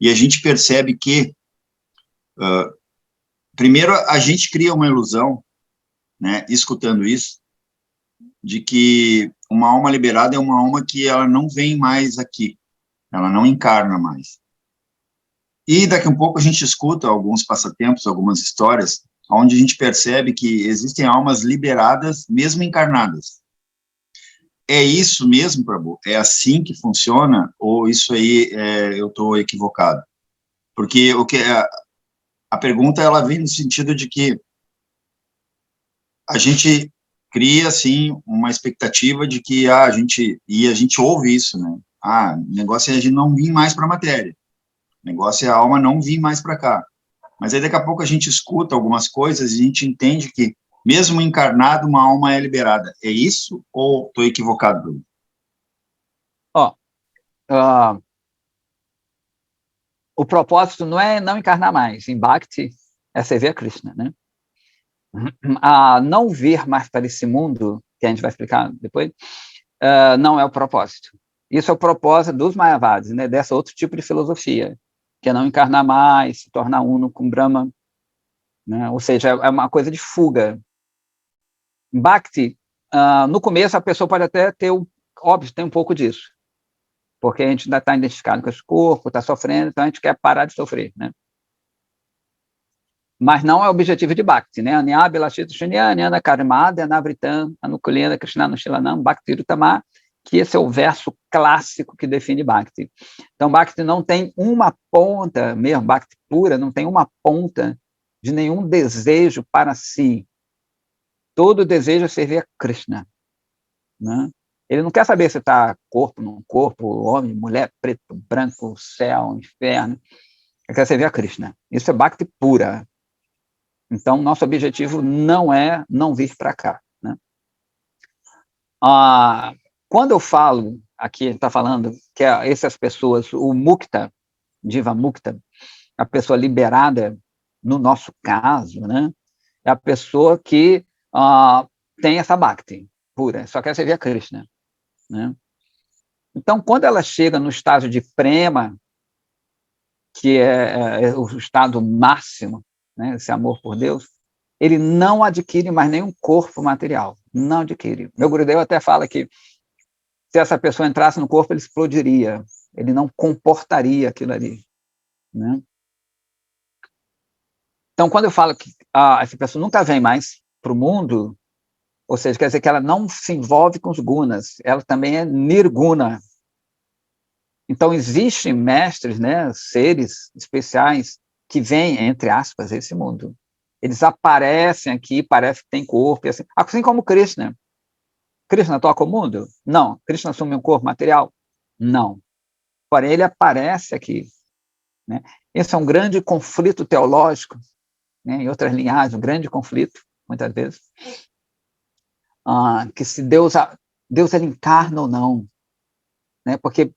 e a gente percebe que, primeiro, a gente cria uma ilusão, né, escutando isso, de que uma alma liberada é uma alma que ela não vem mais aqui, ela não encarna mais. E daqui a um pouco a gente escuta alguns passatempos, algumas histórias, onde a gente percebe que existem almas liberadas, mesmo encarnadas. É isso mesmo, Prabhu? É assim que funciona? Ou isso aí eu estou equivocado? Porque a pergunta ela vem no sentido de que a gente cria, assim, uma expectativa de que a gente ouve isso, né? O negócio é a gente não vir mais para a matéria. O negócio é a alma não vir mais para cá. Mas aí daqui a pouco a gente escuta algumas coisas e a gente entende que, mesmo encarnado, uma alma é liberada. É isso ou estou equivocado, Bruno? O propósito não é não encarnar mais. Em Bhakti, é servir a Krishna, né? A não vir mais para esse mundo, que a gente vai explicar depois, não é o propósito. Isso é o propósito dos Mayavadis, né? Dessa outro tipo de filosofia, que é não encarnar mais, se tornar uno com Brahma, né? Ou seja, é uma coisa de fuga. Em Bhakti, no começo a pessoa pode até ter, óbvio, tem um pouco disso, porque a gente ainda está identificado com esse corpo, está sofrendo, então a gente quer parar de sofrer, né? Mas não é o objetivo de Bhakti, né? Anyabhilashita Shunyana Karmada Anavritam Anukulena Krishna Nushilanam Bhakti Rutama, que esse é o verso clássico que define Bhakti. Então, Bhakti não tem uma ponta, mesmo Bhakti pura, não tem uma ponta de nenhum desejo para si. Todo desejo é servir a Krishna, né? Ele não quer saber se está corpo, não corpo, homem, mulher, preto, branco, céu, inferno. Ele quer servir a Krishna. Isso é Bhakti pura. Então, nosso objetivo não é não vir para cá, né? Quando eu falo, aqui está falando que essas pessoas, o mukta, Jiva Mukta, a pessoa liberada, no nosso caso, né, é a pessoa que tem essa bhakti pura, só quer servir a Krishna, né? Então, quando ela chega no estágio de prema, que é o estado máximo, né, esse amor por Deus, ele não adquire mais nenhum corpo material, não adquire. Meu Gurudev até fala que se essa pessoa entrasse no corpo, ele explodiria, ele não comportaria aquilo ali, né? Então, quando eu falo que essa pessoa nunca vem mais para o mundo, ou seja, quer dizer que ela não se envolve com os gunas, ela também é nirguna. Então, existem mestres, né, seres especiais que vêm, entre aspas, esse mundo. Eles aparecem aqui, parece que tem corpo, assim como Krishna. Krishna toca o mundo? Não. Krishna assume um corpo material? Não. Porém, ele aparece aqui, né? Esse é um grande conflito teológico, né, em outras linhagens, um grande conflito, muitas vezes, que se Deus ele encarna ou não, né? Porque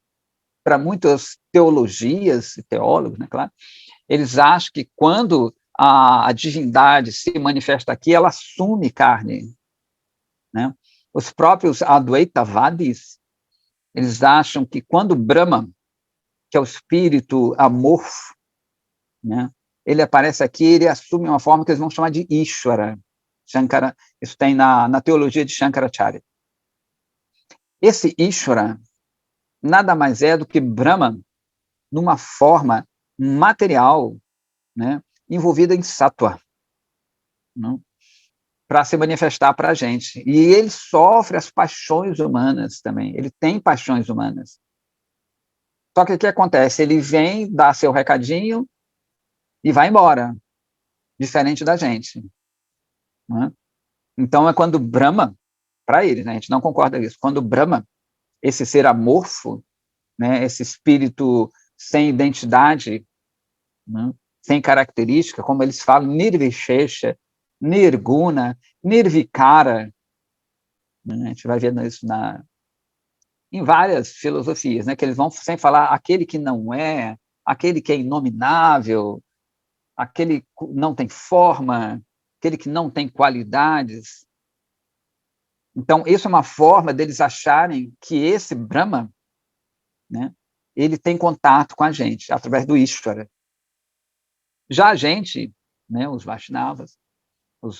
para muitas teologias e teólogos, né, claro, eles acham que quando a divindade se manifesta aqui, ela assume carne, né? Os próprios Advaitavadis, eles acham que quando Brahma, que é o espírito amorfo, né, ele aparece aqui, ele assume uma forma que eles vão chamar de Ishvara. Shankara, isso tem na teologia de Shankaracharya. Esse Ishvara nada mais é do que Brahma numa forma material, né, envolvida em sattva, né, para se manifestar para a gente. E ele sofre as paixões humanas também, ele tem paixões humanas. Só que o que acontece? Ele vem, dá seu recadinho e vai embora, diferente da gente. Né? Então, é quando Brahma, para ele, né, a gente não concorda com isso, quando Brahma, esse ser amorfo, né, esse espírito sem identidade, né, sem característica, como eles falam, nirvishesha, nirguna, nirvikara, né, a gente vai vendo isso em várias filosofias, né, que eles vão sempre falar aquele que não é, aquele que é inominável, aquele que não tem forma, aquele que não tem qualidades. Então, isso é uma forma deles acharem que esse Brahma, né, ele tem contato com a gente, através do Ishvara. Já a gente, né, os Vaishnavas, não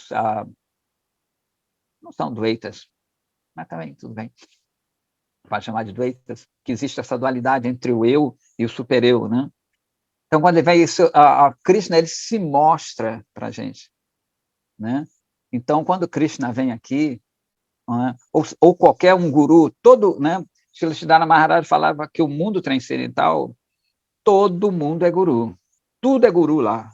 são Dvaitas, mas também tudo bem, pode chamar de Dvaitas, que existe essa dualidade entre o eu e o super-eu, né? Então, quando ele vem isso, a Krishna, ele se mostra para a gente, né? Então, quando Krishna vem aqui, né, ou qualquer um guru, todo, né? Srila Siddhara Maharaj falava que o mundo transcendental, todo mundo é guru, tudo é guru lá.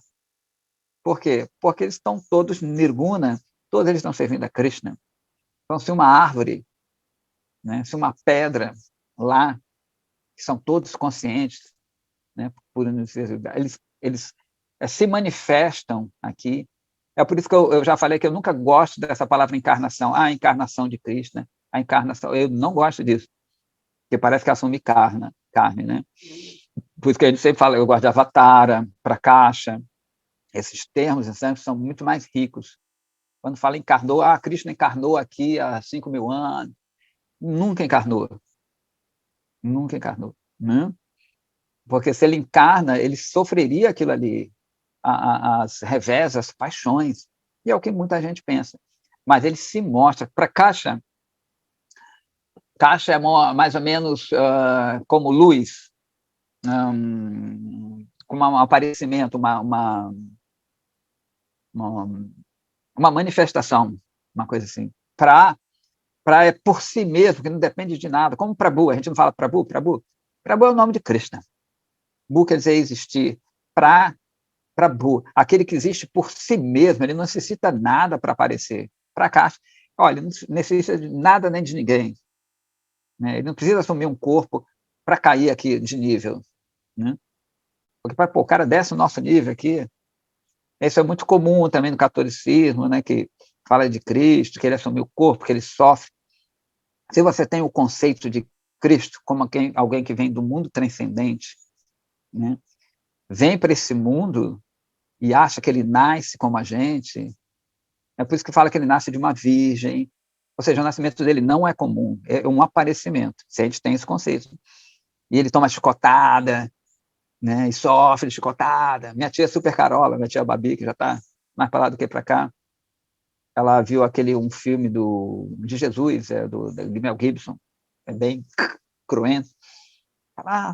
Por quê? Porque eles estão todos nirguna, todos eles estão servindo a Krishna. Então, se uma árvore, né, se uma pedra lá, que são todos conscientes, né, por eles se manifestam aqui. É por isso que eu já falei que eu nunca gosto dessa palavra encarnação. A encarnação de Krishna, a encarnação, eu não gosto disso, porque parece que assume carne, né? Por isso que a gente sempre fala, eu gosto de avatara, prakasha, esses termos são muito mais ricos. Quando fala encarnou, Krishna encarnou aqui há 5.000 anos. Nunca encarnou. Nunca encarnou. Né? Porque se ele encarna, ele sofreria aquilo ali, as revés, as paixões. E é o que muita gente pensa. Mas ele se mostra. Para Kasha é mais ou menos como luz, como um aparecimento, uma manifestação, uma coisa assim. Para por si mesmo, que não depende de nada. Como Prabhu, a gente não fala Prabhu é o nome de Krishna. Bu quer dizer existir. Prabhu, aquele que existe por si mesmo, ele não necessita nada para aparecer. Para cá, olha, ele não necessita de nada nem de ninguém. Né? Ele não precisa assumir um corpo para cair aqui de nível. Né? Porque pô, o cara desce o nosso nível aqui. Isso é muito comum também no catolicismo, né, que fala de Cristo, que ele assumiu o corpo, que ele sofre. Se você tem o conceito de Cristo como alguém que vem do mundo transcendente, né, vem para esse mundo e acha que ele nasce como a gente, é por isso que fala que ele nasce de uma virgem, ou seja, o nascimento dele não é comum, é um aparecimento, se a gente tem esse conceito. E ele toma chicotada, né, e sofre de chicotada. Minha tia Super Carola, minha tia Babi, que já está mais para lá do que para cá, ela viu um filme de Jesus, de Mel Gibson, é bem cruento.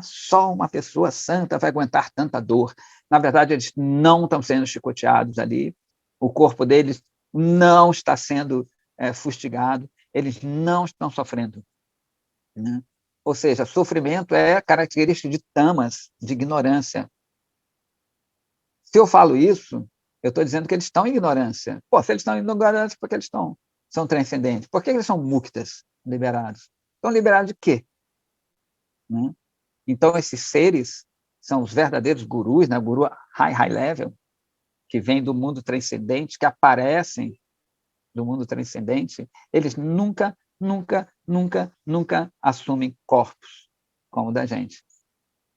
Só uma pessoa santa vai aguentar tanta dor. Na verdade, eles não estão sendo chicoteados ali, o corpo deles não está sendo fustigado, eles não estão sofrendo. Né? Ou seja, sofrimento é característica de tamas, de ignorância. Se eu falo isso, eu estou dizendo que eles estão em ignorância. Pô, se eles estão em ignorância, por que eles são transcendentes? Por que eles são muktas, liberados? Estão liberados de quê? Né? Então, esses seres são os verdadeiros gurus, né? Guru high level, que vêm do mundo transcendente, que aparecem do mundo transcendente, eles nunca assumem corpos como o da gente.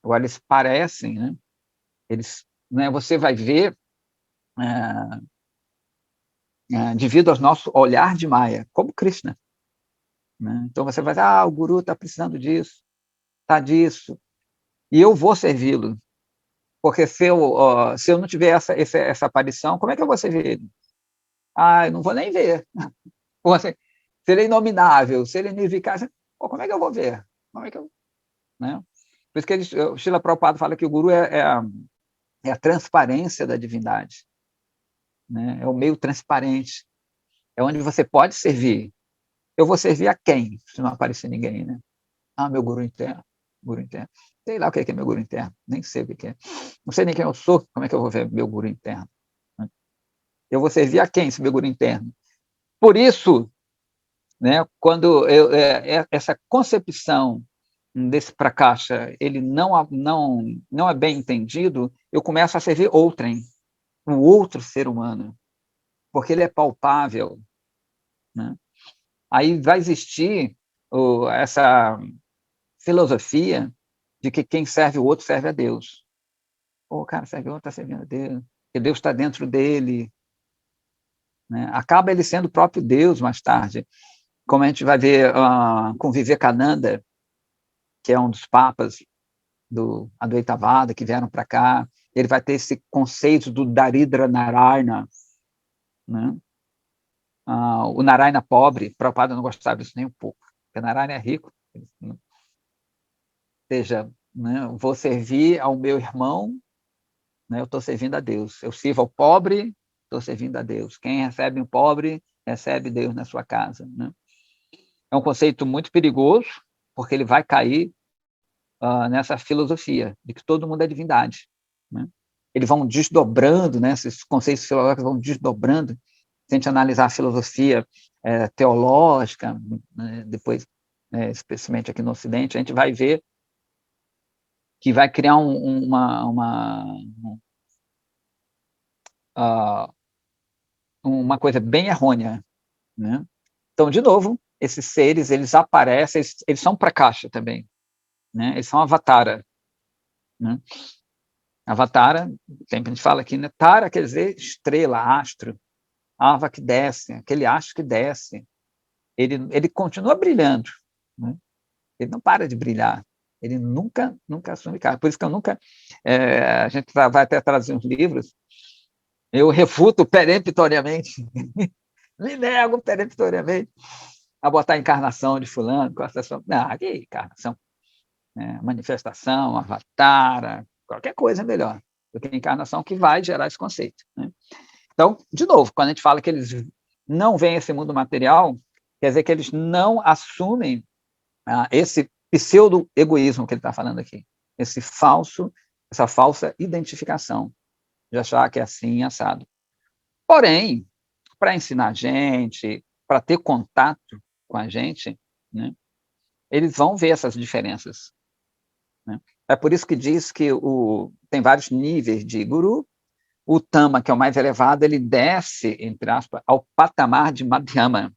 Agora, eles parecem, né? Eles, né, você vai ver, devido ao nosso olhar de Maya, como Krishna. Né? Então, você vai dizer, o guru está precisando disso, está disso, e eu vou servi-lo. Porque se eu não tiver essa aparição, como é que eu vou servir ele? Eu não vou nem ver. Se ele é inominável, se ele é ineficaz, como é que eu vou ver? Como é que eu... Né? Por isso que o Srila Prabhupada fala que o guru é a transparência da divindade. Né? É o meio transparente. É onde você pode servir. Eu vou servir a quem, se não aparecer ninguém? Né? Meu guru interno. Guru interno. Sei lá o que é meu guru interno, nem sei o que é. Não sei nem quem eu sou, como é que eu vou ver meu guru interno? Eu vou servir a quem, esse meu guru interno? Por isso, né, quando essa concepção desse prakasha, ele não é bem entendido, eu começo a servir outrem, um outro ser humano, porque ele é palpável, né? Aí vai existir essa filosofia de que quem serve o outro serve a Deus. O cara serve o outro, está servindo a Deus, que Deus está dentro dele, né? Acaba ele sendo o próprio Deus mais tarde, como a gente vai ver com Vivekananda, que é um dos papas do Advaitavada, que vieram para cá, ele vai ter esse conceito do Daridra Narayana, né? O Narayana pobre, Prabhupada não gostava disso nem um pouco, porque Narayana é rico, né? Ou seja, né, vou servir ao meu irmão, né, eu estou servindo a Deus, eu sirvo ao pobre, estou servindo a Deus, quem recebe um pobre, recebe Deus na sua casa, né? É um conceito muito perigoso, porque ele vai cair nessa filosofia de que todo mundo é divindade, né? Eles vão desdobrando, né, esses conceitos filosóficos vão desdobrando, se a gente analisar a filosofia teológica, né, depois, especialmente aqui no Ocidente, a gente vai ver que vai criar uma coisa bem errônea, né? Então, de novo, esses seres, eles aparecem, eles são prakasha também, né? Eles são avatara, né? Avatara, sempre a gente fala aqui, né? Tara quer dizer estrela, astro, ava que desce, aquele astro que desce, ele continua brilhando, né? Ele não para de brilhar, ele nunca assume cargo. Por isso que eu nunca, a gente vai até traduzir uns livros, eu refuto peremptoriamente, me nego peremptoriamente a botar a encarnação de fulano, não, que encarnação, manifestação, avatar, qualquer coisa é melhor do que a encarnação que vai gerar esse conceito, né? Então, de novo, quando a gente fala que eles não veem esse mundo material, quer dizer que eles não assumem esse pseudo-egoísmo que ele está falando aqui, essa falsa identificação, de achar que é assim, assado. Porém, para ensinar a gente, para ter contato com a gente, né, eles vão ver essas diferenças, né? É por isso que diz que tem vários níveis de guru. O Tama, que é o mais elevado, ele desce, entre aspas, ao patamar de Madhyama.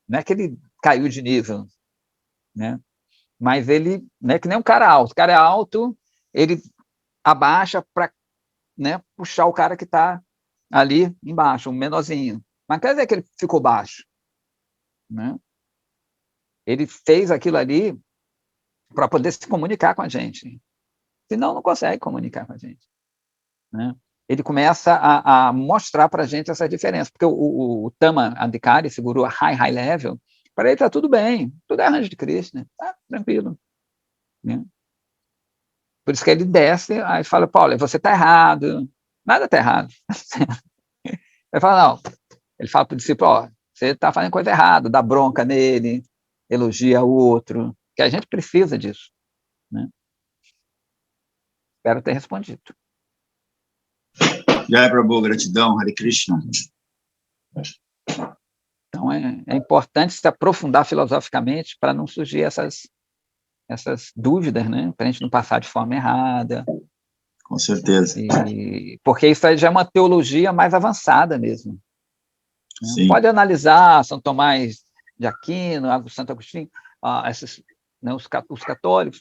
Não é que ele caiu de nível, né? Mas ele, né, que nem um cara alto. O cara é alto, ele abaixa para, né, puxar o cara que está ali embaixo, um menorzinho. Mas quer dizer que ele ficou baixo, né? Ele fez aquilo ali para poder se comunicar com a gente. Senão, não consegue comunicar com a gente, né? Ele começa a mostrar para a gente essa diferença, porque o Tama Adhikari, esse guru high level, para ele está tudo bem, tudo é arranjo de Krishna, tá tranquilo, né? Por isso que ele desce, aí fala, Paulo, você está errado, nada está errado. Ele fala, não, ele fala para o discípulo, ó, você está fazendo coisa errada, dá bronca nele, elogia o outro, que a gente precisa disso, né? Espero ter respondido. Jai Prabhu, gratidão, Hare Krishna. Então, é importante se aprofundar filosoficamente para não surgir essas dúvidas, né? Para a gente não passar de forma errada. Com certeza. Porque isso aí já é uma teologia mais avançada mesmo. Sim. Pode analisar São Tomás de Aquino, Santo Agostinho, né, os católicos,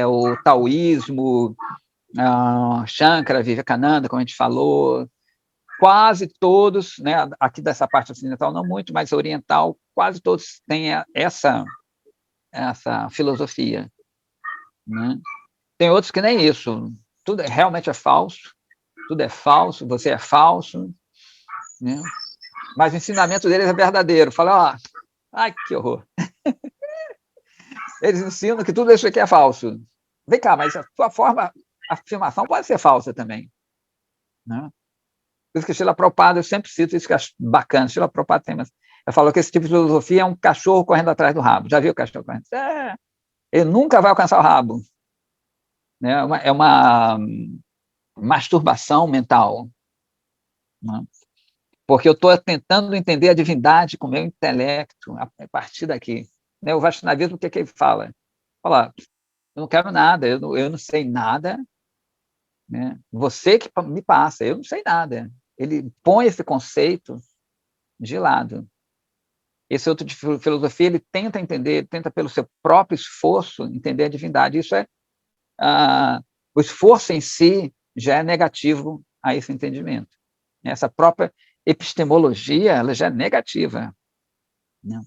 o taoísmo, Shankara, Vivekananda, como a gente falou, quase todos, né, aqui dessa parte ocidental não muito, mas oriental, quase todos têm essa filosofia, né? Tem outros que nem isso, tudo realmente é falso, tudo é falso, você é falso, né? Mas o ensinamento deles é verdadeiro. Fala, ai, que horror. Eles ensinam que tudo isso aqui é falso. Vem cá, mas a sua afirmação pode ser falsa também, né? Por isso que Srila Prabhupada, eu sempre cito isso que é bacana. Srila Prabhupada falou que esse tipo de filosofia é um cachorro correndo atrás do rabo. Já viu o cachorro correndo? ele nunca vai alcançar o rabo. Né? É uma masturbação mental. Né? Porque eu estou tentando entender a divindade com o meu intelecto, a partir daqui. Né? O Vaishnavismo, o que ele fala? Fala, eu não quero nada, eu não sei nada, né? Você que me passa, eu não sei nada. Ele põe esse conceito de lado. Esse outro de filosofia, ele tenta entender, tenta pelo seu próprio esforço entender a divindade. Isso é, o esforço em si já é negativo a esse entendimento. Essa própria epistemologia, ela já é negativa. Né?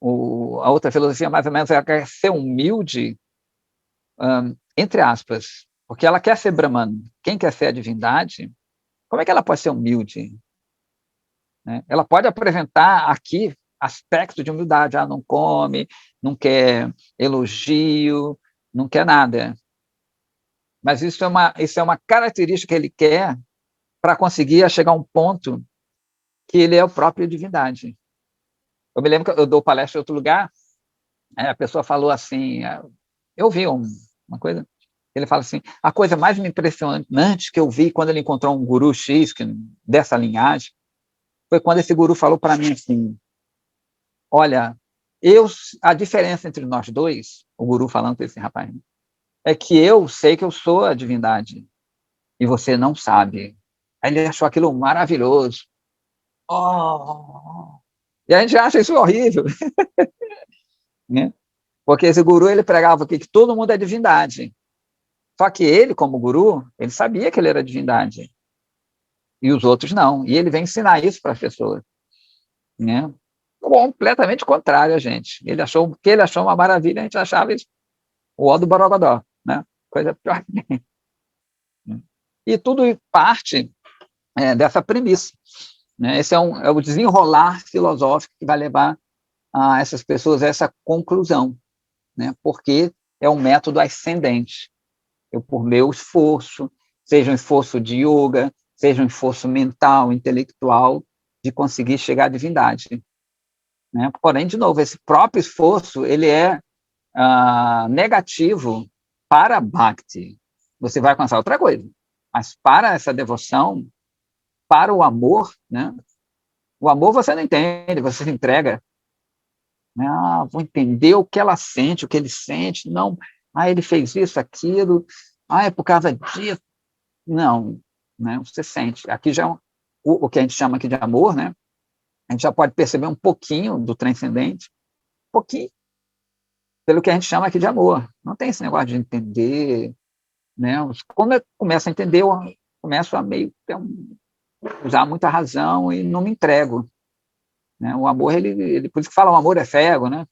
A outra filosofia, mais ou menos, ela quer ser humilde, entre aspas, porque ela quer ser Brahman. Quem quer ser a divindade, como é que ela pode ser humilde? Né? Ela pode apresentar aqui aspectos de humildade, não come, não quer elogio, não quer nada. Mas isso é uma característica que ele quer para conseguir chegar a um ponto que ele é a própria divindade. Eu me lembro que eu dou palestra em outro lugar, a pessoa falou assim, eu vi uma coisa, ele fala assim, a coisa mais impressionante que eu vi quando ele encontrou um guru X, dessa linhagem, foi quando esse guru falou para mim assim, olha, a diferença entre nós dois, o guru falando para esse rapaz, é que eu sei que eu sou a divindade, e você não sabe. Aí ele achou aquilo maravilhoso. Oh! E a gente acha isso horrível. Né? Porque esse guru, ele pregava que todo mundo é divindade. Só que ele, como guru, ele sabia que ele era divindade. E os outros não. E ele vem ensinar isso para as pessoas. Né? Completamente contrário a gente. Ele achou uma maravilha, a gente achava isso o ó do Borogodó. Né? Coisa pior. E tudo parte dessa premissa. Né? Esse é o desenrolar filosófico que vai levar a essas pessoas a essa conclusão, né? Porque é um método ascendente. Eu, por meu esforço, seja um esforço de yoga, seja um esforço mental, intelectual, de conseguir chegar à divindade. Né? Porém, de novo, esse próprio esforço ele é negativo para Bhakti. Você vai alcançar outra coisa. Mas para essa devoção, para o amor, né? O amor você não entende, você se entrega. Né? Vou entender o que ela sente, o que ele sente. Não, ele fez isso, aquilo. É por causa disso. Não, né? Você sente. Aqui já o que a gente chama aqui de amor, né? A gente já pode perceber um pouquinho do transcendente, um pouquinho, pelo que a gente chama aqui de amor. Não tem esse negócio de entender, né? Quando eu começo a entender, eu começo a meio usar muita razão e não me entrego. Né? O amor, por isso que fala o amor é cego, né?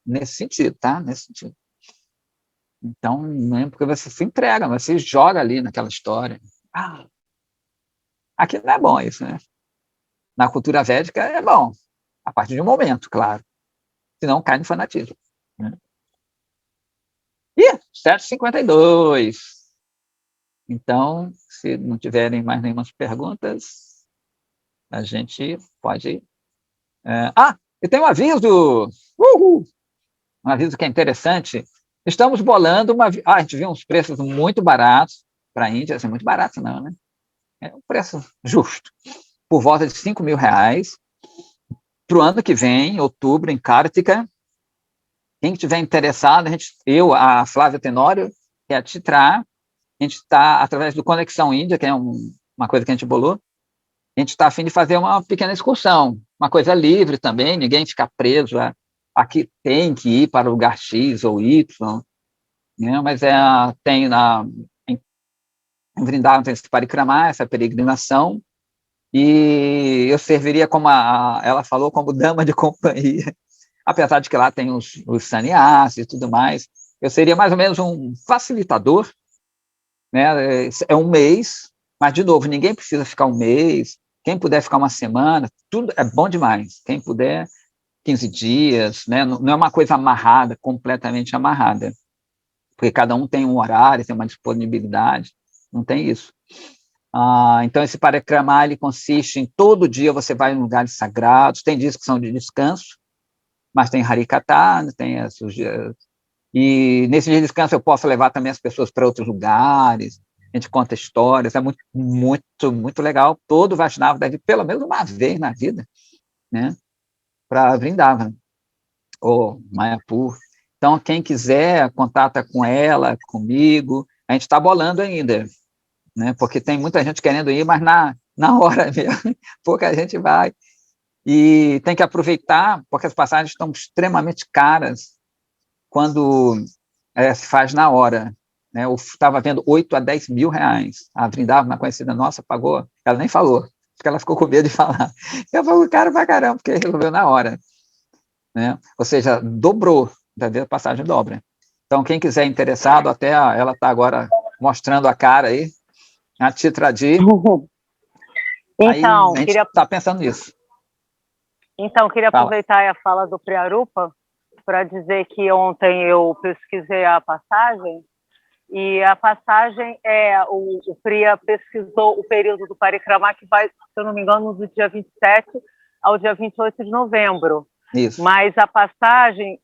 Nesse sentido, tá? Nesse sentido. Então, não é porque você se entrega, você joga ali naquela história. Aqui não é bom isso, né? Na cultura védica é bom, a partir de um momento, claro. Senão cai no fanatismo. Né? E 7h52. Então, se não tiverem mais nenhuma perguntas, a gente pode... e tem um aviso! Uhul! Um aviso que é interessante. Estamos bolando a gente viu uns preços muito baratos para a Índia, assim, muito barato não, né? É um preço justo, por volta de R$5.000, para o ano que vem, outubro, em Kartika. Quem estiver interessado, a Flávia Tenório, que é a Titra, a gente está, através do Conexão Índia, que é uma coisa que a gente bolou, a gente está a fim de fazer uma pequena excursão, uma coisa livre também, ninguém fica preso aqui tem que ir para o lugar X ou Y, né? Mas tem em Vrindavan tem esse parikrama, essa peregrinação, e eu serviria como ela falou, como dama de companhia, apesar de que lá tem os sannyasis e tudo mais, eu seria mais ou menos um facilitador, né? É um mês, mas, de novo, ninguém precisa ficar um mês, quem puder ficar uma semana, tudo é bom demais, quem puder 15 dias, né? Não é uma coisa amarrada, completamente amarrada, porque cada um tem um horário, tem uma disponibilidade, não tem isso. Então, esse parikrama, ele consiste em todo dia você vai em lugares sagrados, tem dias que são de descanso, mas tem Harikata, tem e nesse dia de descanso eu posso levar também as pessoas para outros lugares, a gente conta histórias, é muito, muito, muito legal. Todo Vaishnava deve ir pelo menos uma vez na vida, né, para Vrindavan, ou Mayapur. Então, quem quiser, contata com ela, comigo, a gente está bolando ainda, né, porque tem muita gente querendo ir, mas na hora mesmo, pouca gente vai. E tem que aproveitar, porque as passagens estão extremamente caras quando se faz na hora. Né? Eu estava vendo 8 a 10 mil reais. A Vrindavan, uma conhecida nossa, pagou. Ela nem falou, porque ela ficou com medo de falar. Eu falei, caro pra caramba, porque resolveu na hora. Né? Ou seja, dobrou, a passagem dobra. Então, quem quiser interessado, até ela está agora mostrando a cara aí, a Titradi. Então, a gente está pensando nisso. Então, queria aproveitar a fala do Priyarupa para dizer que ontem eu pesquisei a passagem, e a passagem o Priya pesquisou o período do Parikrama, que vai, se eu não me engano, do dia 27 ao dia 28 de novembro. Isso. Mas a passagem,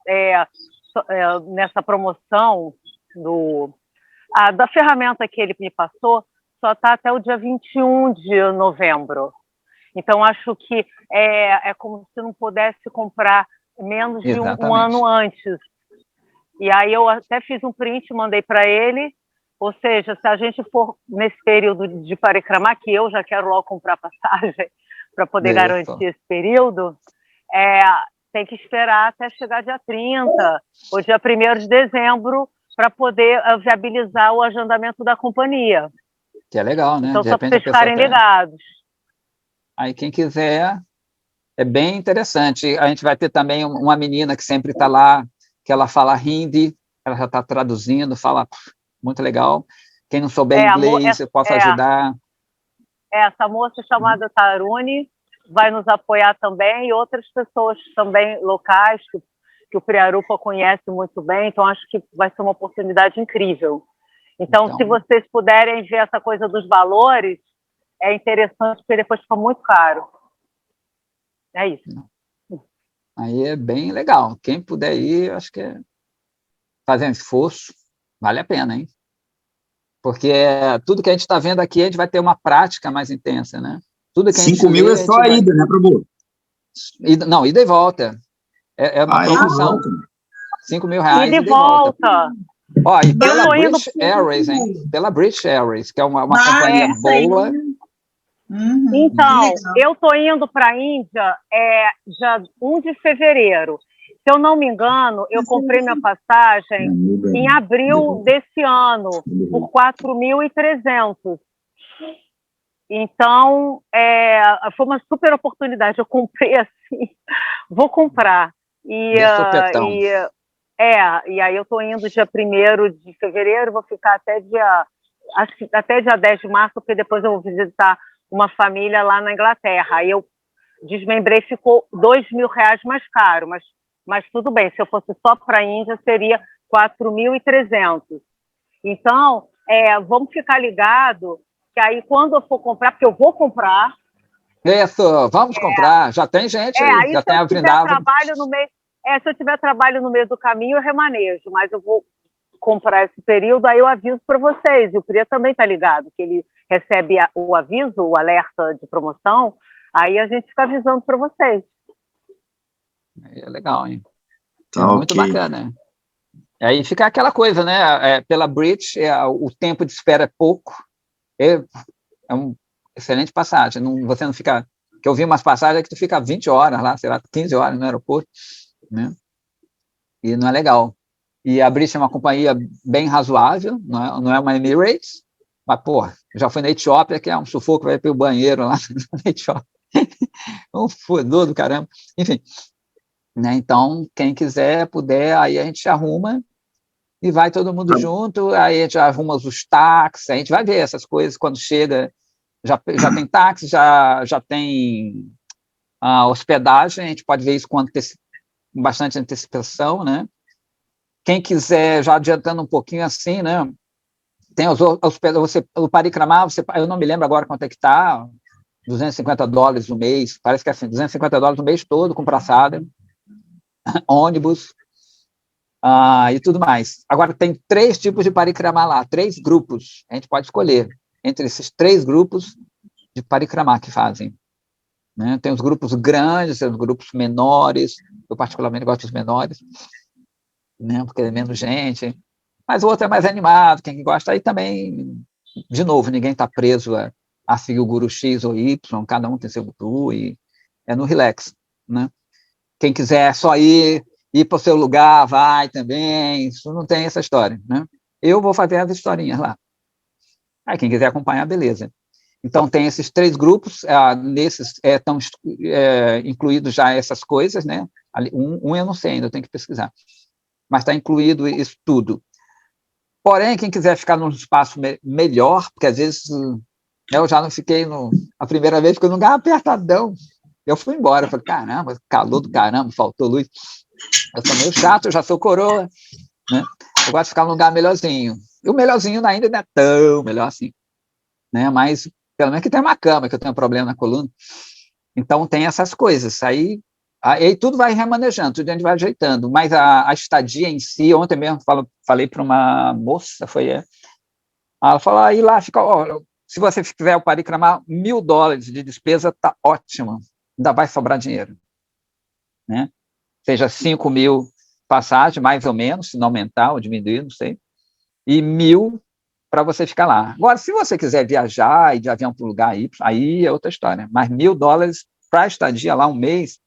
nessa promoção da ferramenta que ele me passou, só está até o dia 21 de novembro. Então, acho que é como se não pudesse comprar menos de um ano antes. E aí eu até fiz um print e mandei para ele, ou seja, se a gente for nesse período de Parikrama, que eu já quero logo comprar passagem para poder garantir esse período, tem que esperar até chegar dia 30 ou dia 1º de dezembro para poder viabilizar o agendamento da companhia. Que é legal, né? Então, só para vocês ficarem ligados. Aí, quem quiser, é bem interessante. A gente vai ter também uma menina que sempre está lá, que ela fala hindi, ela já está traduzindo, fala muito legal. Quem não souber inglês, eu posso ajudar. Essa moça chamada Taruni vai nos apoiar também, e outras pessoas também locais, que o Priyarupa conhece muito bem, então acho que vai ser uma oportunidade incrível. Então, se vocês puderem ver essa coisa dos valores, é interessante, porque depois fica muito caro. É isso. Aí é bem legal. Quem puder ir, acho que fazer um esforço, vale a pena, hein? Porque tudo que a gente está vendo aqui, a gente vai ter uma prática mais intensa, né? Tudo que 5 mil é só a ida, né, Prabhu? Não, ida e volta. É uma promoção. 5 mil reais. Ida e volta. Ó, e pela British Airways, hein? Pela British Airways, que é uma companhia boa. Então, eu estou indo para a Índia dia 1 de fevereiro. Se eu não me engano, eu comprei minha passagem em abril desse ano, por 4.300. Então, foi uma super oportunidade. Eu comprei assim, vou comprar. E aí eu estou indo dia 1º de fevereiro, vou ficar até dia 10 de março, porque depois eu vou visitar uma família lá na Inglaterra. Aí eu desmembrei, ficou R$2.000 mais caro, mas tudo bem, se eu fosse só para a Índia, seria 4.300. Então, vamos ficar ligado, que aí quando eu for comprar, porque eu vou comprar... Isso, vamos comprar, já tem gente aí, já tem a Vrindavan. Se eu tiver trabalho no meio do caminho, eu remanejo, mas eu vou comprar esse período, aí eu aviso para vocês, e o Priya também está ligado, que ele recebe o aviso, o alerta de promoção, aí a gente fica avisando para vocês. É legal, hein? Tá, muito bacana. Aí fica aquela coisa, né? Pela British, o tempo de espera é pouco, é uma excelente passagem. Você não fica... Que eu vi umas passagens que tu fica 20 horas lá, sei lá, 15 horas no aeroporto, né? E não é legal. E a British é uma companhia bem razoável, não é uma Emirates, mas, pô, já fui na Etiópia, que é um sufoco, vai para o banheiro lá na Etiópia. Um fodor do caramba. Enfim, né? Então, quem quiser, puder, aí a gente arruma e vai todo mundo junto, aí a gente arruma os táxis, a gente vai ver essas coisas quando chega, já tem táxi, já tem a hospedagem, a gente pode ver isso com bastante antecipação, né? Quem quiser, já adiantando um pouquinho assim, né? Tem o Parikrama, eu não me lembro agora quanto é que está, $250 no mês, parece que é assim, $250 no mês todo com praçada. ônibus, e tudo mais. Agora, tem 3 tipos de parikramá lá, 3 grupos. A gente pode escolher entre esses 3 grupos de parikramá que fazem. Né? Tem os grupos grandes, tem os grupos menores. Eu, particularmente, gosto dos menores, né? Porque é menos gente. Mas o outro é mais animado, quem gosta. Aí também, de novo, ninguém está preso a seguir o guru X ou Y, cada um tem seu guru, e é no relax. Né? Quem quiser só ir para o seu lugar, vai também, isso não tem essa história, né? Eu vou fazer as historinhas lá. Aí quem quiser acompanhar, beleza. Então tem esses 3 grupos, nesses estão incluídos já essas coisas, né? Um eu não sei ainda, eu tenho que pesquisar. Mas está incluído isso tudo. Porém, quem quiser ficar num espaço melhor, porque às vezes eu já não fiquei a primeira vez, porque eu não lugar apertadão. Eu fui embora, falei, caramba, calor do caramba, faltou luz. Eu sou meio chato, eu já sou coroa, né? Eu gosto de ficar num lugar melhorzinho. E o melhorzinho ainda não é tão melhor assim, né? Mas pelo menos que tem uma cama, que eu tenho problema na coluna. Então tem essas coisas. Aí tudo vai remanejando, tudo a gente vai ajeitando. Mas a estadia em si, ontem mesmo falei para uma moça, ela falou, aí lá fica, se você fizer o parikramá, $1.000 de despesa, tá ótimo. Ainda vai sobrar dinheiro, né? Seja 5.000 passagem, mais ou menos, se não aumentar ou diminuir, não sei, e 1.000 para você ficar lá. Agora, se você quiser viajar e de avião para o lugar aí é outra história, mas $1.000 para estadia lá um mês,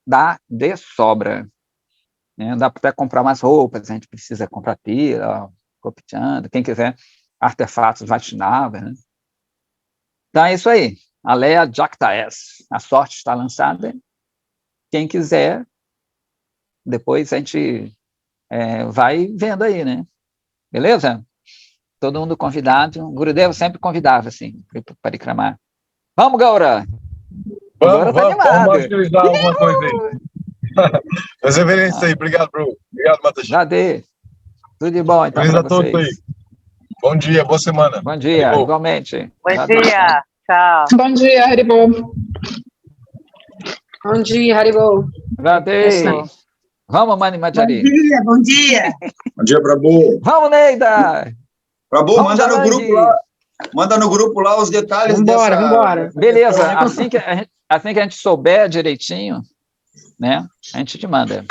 dá de sobra. Né? Dá para comprar umas roupas, a gente precisa comprar tira, copiando, quem quiser artefatos Vaishnava, né? Então é isso aí. Aleia Jaktaes. A sorte está lançada. Quem quiser, depois a gente vai vendo aí, né? Beleza? Todo mundo convidado. O Gurudev sempre convidava, assim, para parikramar. Vamos, Gaura! Vamos agilizar alguma coisa aí. Mas reverência aí. Obrigado, bro. Obrigado, Mataji. Jade. Tudo de bom, então, para vocês. Aí. Bom dia, boa semana. Bom dia, Haribol. Igualmente. Bom dia. Tchau. Bom dia, Haribol. Bom dia, Haribol. Jade. Vamos, Mani Majari. Bom dia, bom dia. Bom dia, Prabhu. Vamos, Neida. Prabhu, manda no grupo lá. Manda no grupo lá os detalhes Vambora. Beleza, assim que a gente souber direitinho, né, a gente te manda.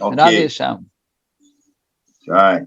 Ok. Radhe Shyam. Tchau.